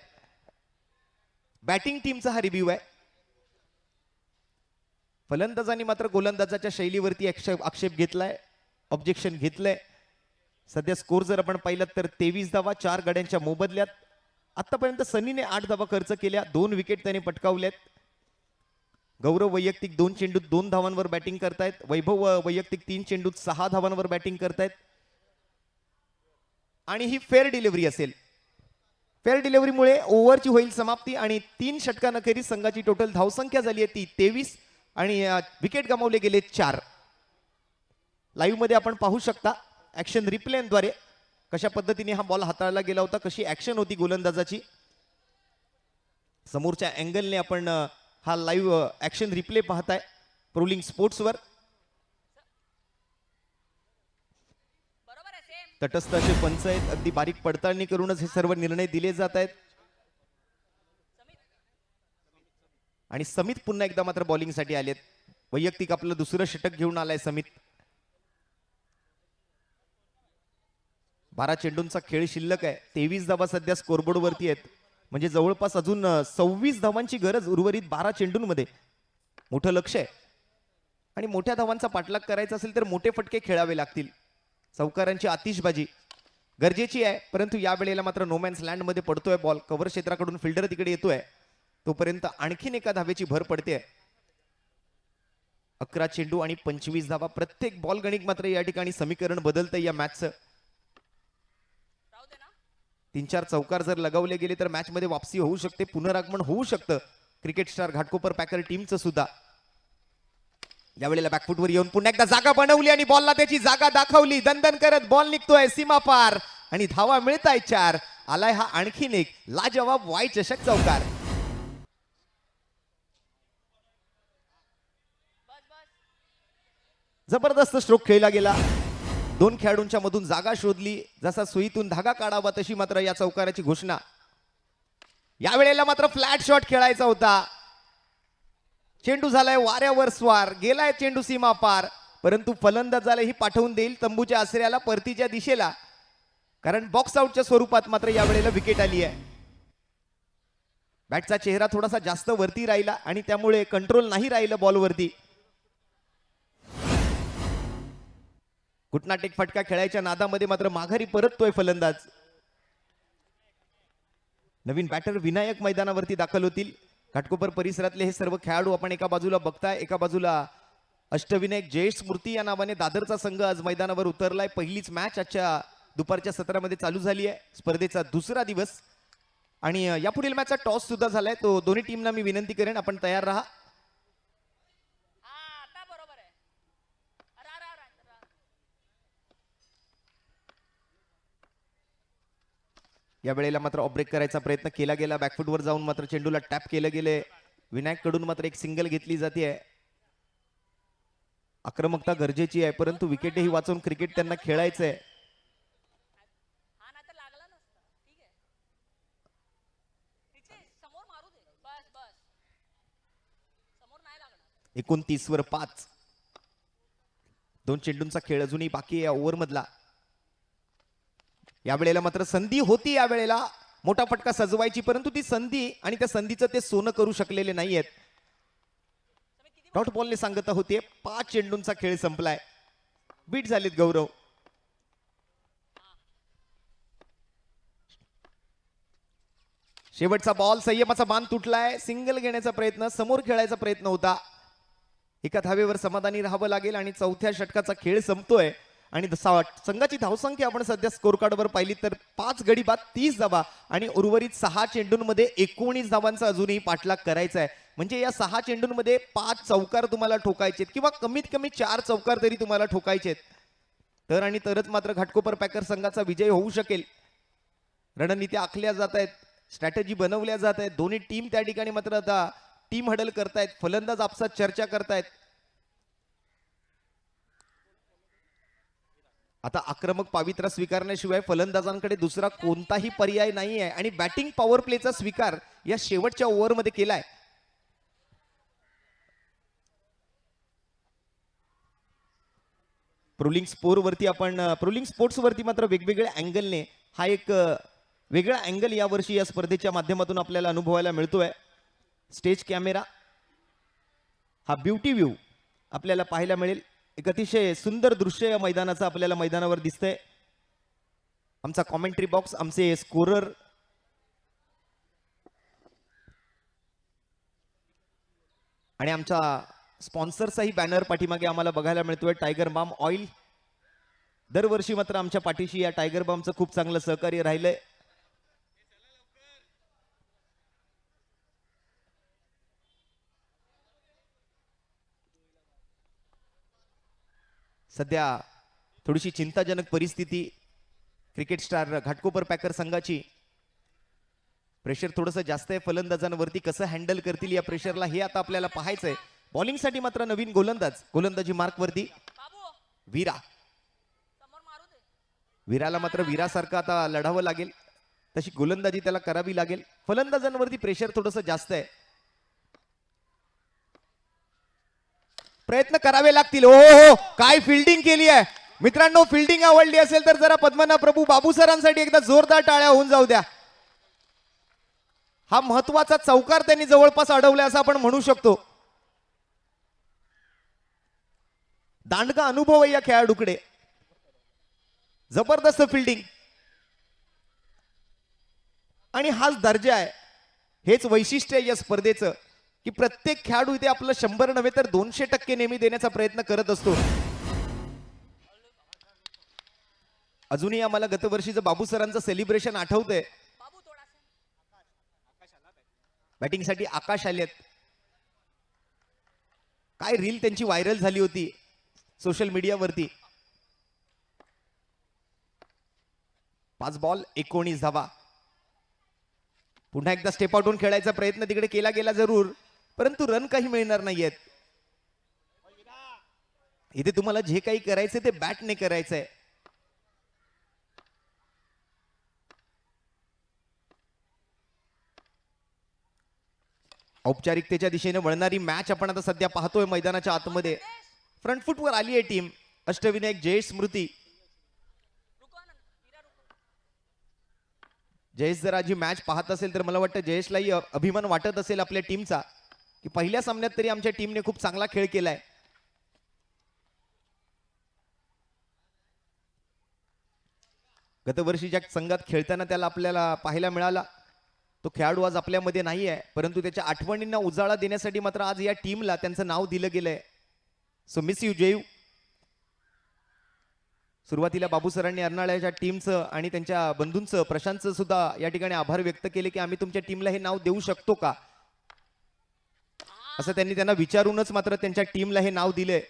D: बॅटिंग टीमचा हा रिव्ह्यू आहे. फलंदाजांनी मात्र गोलंदाजाच्या शैलीवरती आक्षेप घेतलाय, ऑब्जेक्शन घेतलंय. सध्या स्कोर जर आपण पाहिलं तर 23 धावा 4 गड्यांच्या मोबदल्यात. आतापर्यंत सनीने 8 धावा खर्च केल्या, 2 विकेट त्याने पटकावल्यात. गौरव वैयक्तिक 2 चेंडूत 2 धावांवर बॅटिंग करतायत. वैभव वैयक्तिक 3 चेंडूत 6 धावांवर बॅटिंग करतायत. आणि ही फेअर डिलिव्हरी असेल. फेअर डिलिव्हरीमुळे ओव्हरची होईल समाप्ती आणि 3 षटकांअखेरीस संघाची टोटल धावसंख्या झाली आहे ती 23 आणि विकेट गमावले गेले 4. लाईव्ह मध्ये आपण पाहू शकता ऍक्शन रिप्लेद्वारे कशा पद्धतीने हा बॉल हाताळला गेला होता, कशी ऍक्शन होती गोलंदाजाची. समोरच्या अँगलने आपण हा लाईव्ह ऍक्शन रिप्ले पाहताय प्रोलिंग स्पोर्ट्सवर. तटस्थ असे पंच आहेत, अगदी बारीक पडताळणी करूनच हे सर्व निर्णय दिले जात आहेत. आणि समित पुन्हा एकदा मात्र बॉलिंगसाठी आलेत. वैयक्तिक आपलं दुसरं षटक घेऊन आलाय समित. 12 चेंडूंचा खेळ शिल्लक आहे. 23 धावा सध्या स्कोरबोर्ड वरती आहेत. म्हणजे जवळपास अजून 26 धावांची गरज उर्वरित 12 चेंडूंमध्ये. मोठं लक्ष आहे आणि मोठ्या धावांचा पाठलाग करायचा असेल तर मोठे फटके खेळावे लागतील. चौकारांची आतिषबाजी गरजेची आहे, परंतु या वेळेला मात्र नोमॅन्स लँड मध्ये पडतोय बॉल. कव्हर क्षेत्राकडून फिल्डर तिकडे येतोय, तोपर्यंत आणखीन एका धावेची भर पडते. 11 चेंडू आणि 25 धावा. प्रत्येक बॉल गणित मात्र या ठिकाणी समीकरण बदलतंय या मॅचचं. 3-4 चौकार जर लगावले गेले तर मॅच मध्ये वापसी होऊ शकते, पुनरागमन होऊ शकतं क्रिकेट स्टार घाटकोपर पॅकर टीमचं सुद्धा. यावेळेला बॅकफुटवर येऊन पुन्हा एकदा जागा बनवली आणि बॉलला त्याची जागा दाखवली. दणदण करत बॉल निघतोय सीमा पार आणि धावा मिळताय 4. आलाय हा आणखीन एक लाजवाब वाय चषक चौकार. जबरदस्त स्ट्रोक खेळला गेला. 2 खेळाडूंच्या मधून जागा शोधली, जसा सुईतून धागा काढावा तशी मात्र या चौकाराची घोषणा. यावेळेला मात्र फ्लॅट शॉट खेळायचा होता. चेंडू झालाय वाऱ्यावर स्वार, गेलाय चेंडू सीमा पार, परंतु फलंदाजालाही पाठवून देईल तंबूच्या आसऱ्याला परतीच्या दिशेला, कारण बॉक्स आउटच्या स्वरूपात मात्र यावेळेला विकेट आली आहे. बॅटचा चेहरा थोडासा जास्त वरती राहिला आणि त्यामुळे कंट्रोल नाही राहिलं बॉलवरती. घुटनाटेक फटका खेळायच्या नादामध्ये मात्र माघारी परततोय फलंदाज. नवीन बॅटर विनायक मैदानावरती दाखल होतील. घाटकोपर परिसरातले हे सर्व खेळाडू आपण एका बाजूला बघताय, एका बाजूला अष्टविनायक जयेश स्मृती या नावाने दादरचा संघ आज मैदानावर उतरलाय. पहिलीच मॅच आजच्या दुपारच्या सत्रामध्ये चालू झाली आहे. स्पर्धेचा दुसरा दिवस आणि यापुढील मॅचचा टॉस सुद्धा झालाय. तो दोन्ही टीमना मी विनंती करेन आपण तयार राहा. या वेळेला मात्र ऑफ ब्रेक करायचा प्रयत्न केला गेला. बॅकफुटवर जाऊन मात्र चेंडूला टॅप केले गेले. विनायक कडून मात्र एक सिंगल घेतली जाते. आक्रमकता गरजेची आहे, परंतु विकेटही वाचवून क्रिकेट त्यांना खेळायचंय. एकूण 30 वर 5. 2 चेंडूंचा खेळ अजूनही बाकी आहे ओव्हर मधला. यावेळेला मात्र संधी होती यावेळेला मोठा फटका सजवायची, परंतु ती संधी आणि त्या संधीचं ते सोनं करू शकलेले नाहीयेत. डॉट बॉलने सांगत होते 5 चेंडूंचा खेळ संपलाय. बीट झालेत गौरव. शेवटचा बॉल, संयमाचा बांध तुटलाय. सिंगल घेण्याचा प्रयत्न, समोर खेळायचा प्रयत्न होता. एका धावेवर समाधानी राहावं लागेल आणि चौथ्या षटकाचा खेळ संपतोय. आणि संघाची धावसंख्या आपण सध्या स्कोर कार्डवर पाहिली तर 5 गडी बाद 30 धावा आणि उर्वरित 6 चेंडूंमध्ये 19 धावांचा अजूनही पाठलाग करायचा आहे. म्हणजे या 6 चेंडूंमध्ये 5 चौकार तुम्हाला ठोकायचे किंवा कमीत कमी 4 चौकार तरी तुम्हाला ठोकायचे तर आणि तरच मात्र घाटकोपर पॅकर संघाचा विजय होऊ शकेल. रणनीत्या आखल्या जात आहेत, स्ट्रॅटेजी बनवल्या जात आहेत. दोन्ही टीम त्या ठिकाणी मात्र आता टीम हडल करतायत, फलंदाज आपसात चर्चा करतायत. आता आक्रमक पावित्रा स्वीकारण्याशिवाय फलंदाजांकडे दुसरा कोणताही पर्याय नाही आहे आणि बॅटिंग पॉवर प्लेचा स्वीकार या शेवटच्या ओव्हरमध्ये केलाय. प्रोलिंग स्पोर्ट्स वरती मात्र वेगवेगळ्या अँगलने हा एक वेगळा अँगल यावर्षी या स्पर्धेच्या माध्यमातून आपल्याला अनुभवायला मिळतोय. स्टेज कॅमेरा हा ब्युटी व्ह्यू आपल्याला पाहायला मिळेल. एक अतिशय सुंदर दृश्य या मैदानाचं आपल्याला मैदानावर दिसतंय. आमचा कॉमेंट्री बॉक्स, आमचे स्कोरर आणि आमचा स्पॉन्सरचाही बॅनर पाठीमागे आम्हाला बघायला मिळतोय. Tiger balm oil. दरवर्षी मात्र आमच्या पाठीशी या टायगर बामचं खूप चांगलं सहकार्य राहिलंय. सध्या थोडीशी चिंताजनक परिस्थिती क्रिकेट स्टार घाटकोपर पॅकर संघाची. प्रेशर थोडंसं जास्त आहे. फलंदाजांवरती कसं हँडल करतील या प्रेशरला हे आता आपल्याला पाहायचंय. बॉलिंगसाठी मात्र नवीन गोलंदाजी मार्कवरती वीरा. वीराला मात्र वीरासारखं आता लढावं लागेल, तशी गोलंदाजी त्याला करावी लागेल. फलंदाजांवरती प्रेशर थोडंसं जास्त आहे. प्रयत्न करावे लागतील. ओ हो, काय फिल्डिंग केली आहे मित्रांनो. फिल्डिंग आवडली असेल तर जरा पद्मनाभ प्रभू बाबू सरांसाठी एकदा जोरदार टाळ्या होऊन जाऊ द्या. हा महत्वाचा चौकार त्यांनी जवळपास अडवलाय असं आपण म्हणू शकतो. दांडगा अनुभव आहे या खेळाडूकडे. जबरदस्त फिल्डिंग आणि हाच दर्जा आहे. हेच वैशिष्ट्य आहे या स्पर्धेचं की प्रत्येक खेळाडू इथे आपलं 100 नव्हे तर 200% नेहमी देण्याचा प्रयत्न करत असतो. अजूनही आम्हाला गतवर्षीचं बाबू सरांचं सेलिब्रेशन आठवतंय. बॅटिंगसाठी आकाश आलेत. काय रील त्यांची व्हायरल झाली होती सोशल मीडियावरती. 5 बॉल 19 धावा. पुन्हा एकदा स्टेप आउटहून खेळायचा प्रयत्न तिकडे केला गेला जरूर, परंतु रन काही मिळणार नाहीयेत. इथे तुम्हाला जे काही करायचंय ते बॅटने करायचंय. औपचारिकतेच्या दिशेने वळणारी मॅच आपण आता सध्या पाहतोय मैदानाच्या आतमध्ये. फ्रंट फुटवर आली आहे टीम. अष्टविनायक जयेश स्मृती. जयेश जर आजी मॅच पाहत असेल तर मला वाटतं जयेशलाही अभिमान वाटत असेल आपल्या टीमचा की पहिल्या सामन्यात तरी आमच्या टीमने खूप चांगला खेळ केलाय. गतवर्षी ज्या संघात खेळताना त्याला आपल्याला पाहायला मिळाला तो खेळाडू आज आपल्यामध्ये नाही आहे, परंतु त्याच्या आठवणींना उजाळा देण्यासाठी मात्र आज या टीमला त्यांचं नाव दिलं गेलंय. So miss you Jayu. सुरुवातीला बाबू सरांनी अर्नाळ्याच्या टीमचं आणि त्यांच्या बंधूंचं प्रशांतचं सुद्धा या ठिकाणी आभार व्यक्त केले की आम्ही तुमच्या टीमला हे नाव देऊ शकतो का, असं त्यांना विचारूनच मात्र त्यांच्या टीमला हे नाव दिले.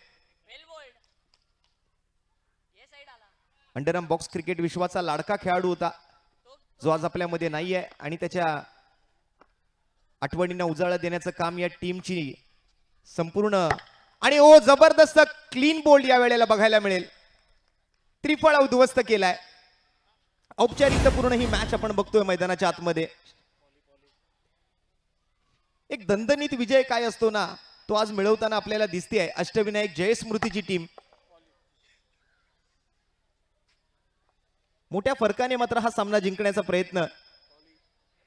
D: अंडरआर्म बॉक्स क्रिकेट विश्वाचा लाडका खेळाडू होता जो आज आपल्यामध्ये नाही आहे आणि त्याच्या आठवणींना उजाळा देण्याचं काम या टीमची संपूर्ण आणि ओ जबरदस्त क्लीन बोल्ड या वेळेला बघायला मिळेल. त्रिफळा उद्ध्वस्त केलाय. औपचारिकतापूर्ण ही मॅच आपण बघतोय मैदानाच्या आतमध्ये. एक दणदणीत विजय काय असतो ना तो आज मिळवताना आपल्याला दिसते आहे अष्टविनायक जयेश स्मृतीची टीम. मोठ्या फरकाने मात्र हा सामना जिंकण्याचा प्रयत्न.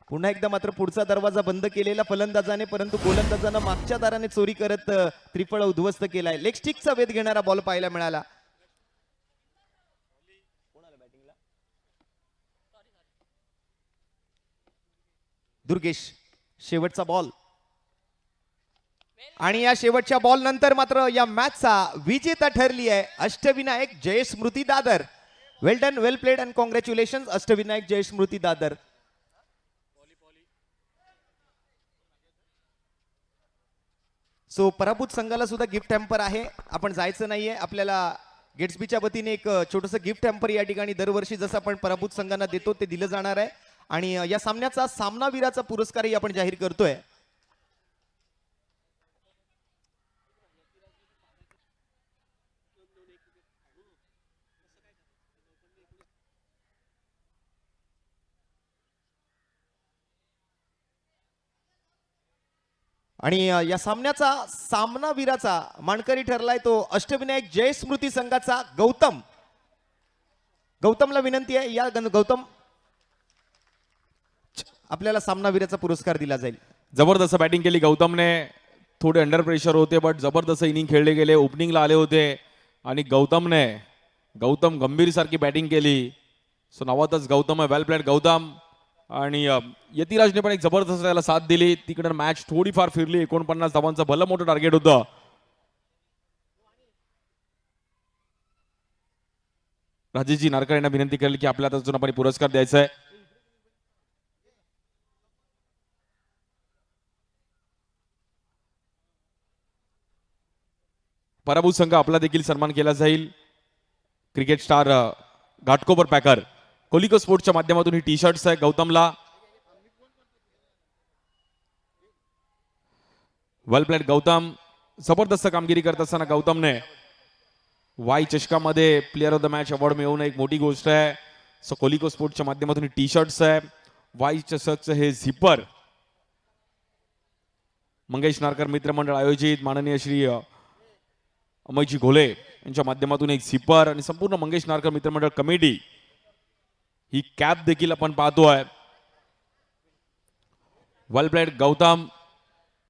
D: पुन्हा एकदा मात्र पुढचा दरवाजा बंद केलेला फलंदाजाने, परंतु गोलंदाजानं मागच्या दाराने चोरी करत त्रिफळ उद्ध्वस्त केलाय. लेग स्टिकचा वेध घेणारा बॉल पाहायला मिळाला. दुर्गेश शेवटचा बॉल आणि या शेवटच्या बॉल नंतर मात्र या मॅचचा विजेता ठरली आहे Ashtavinayak Jayesh Smriti Dadar. Well done, well played and congratulation Ashtavinayak Jayesh Smriti Dadar. So पराभूत संघाला सुद्धा गिफ्ट हॅम्पर आहे. आपण जायचं नाहीये. आपल्याला गेट्सबीच्या वतीने एक छोटंसं गिफ्ट हॅम्पर या ठिकाणी दरवर्षी जसं आपण पराभूत संघांना देतो ते दिलं जाणार आहे आणि या सामन्याचा सामनावीराचा पुरस्कारही आपण जाहीर करतोय. आणि या सामन्याचा सामनावीराचा मानकरी ठरलाय तो अष्टविनायक जय स्मृती संघाचा गौतम. गौतमला विनंती आहे या गौतम आपल्याला सामनावीराचा पुरस्कार दिला जाईल.
A: जबरदस्त बॅटिंग केली गौतमने. थोडे अंडर प्रेशर होते, बट जबरदस्त इनिंग खेळले गेले. ओपनिंगला आले होते आणि गौतम गंभीर सारखी बॅटिंग केली. सो नावातच गौतम आहे. वेल प्लेड गौतम. आणि यतिराजने पण एक जबरदस्त त्याला साथ दिली. तिकडे मॅच थोडीफार फिरली. 49 धावांचं भलं मोठं टार्गेट होतं. राजेशजी नारकर यांना विनंती करेल की आपल्याला अजून आपण पुरस्कार द्यायचा आहे. पराभूत संघ आपला देखील सन्मान केला जाईल. क्रिकेट स्टार घाटकोपर पॅकर कोलिको स्पोर्ट्सच्या माध्यमातून ही टी शर्ट्स आहे गौतमला. वेल प्लेड गौतम. जबरदस्त कामगिरी करत असताना गौतमने वाय चषकामध्ये player of the match award मिळवणं एक मोठी गोष्ट आहे. सो कोलिको स्पोर्ट्सच्या माध्यमातून ही टी शर्ट्स आहे. वाय चषकचं हे झिपर मंगेश नारकर मित्रमंडळ आयोजित माननीय श्री अमयजी घोले यांच्या माध्यमातून एक झिपर आणि संपूर्ण मंगेश नारकर मित्रमंडळ कमिटी ही कॅप देखील आपण पाहतोय. वेल प्लेड गौतम.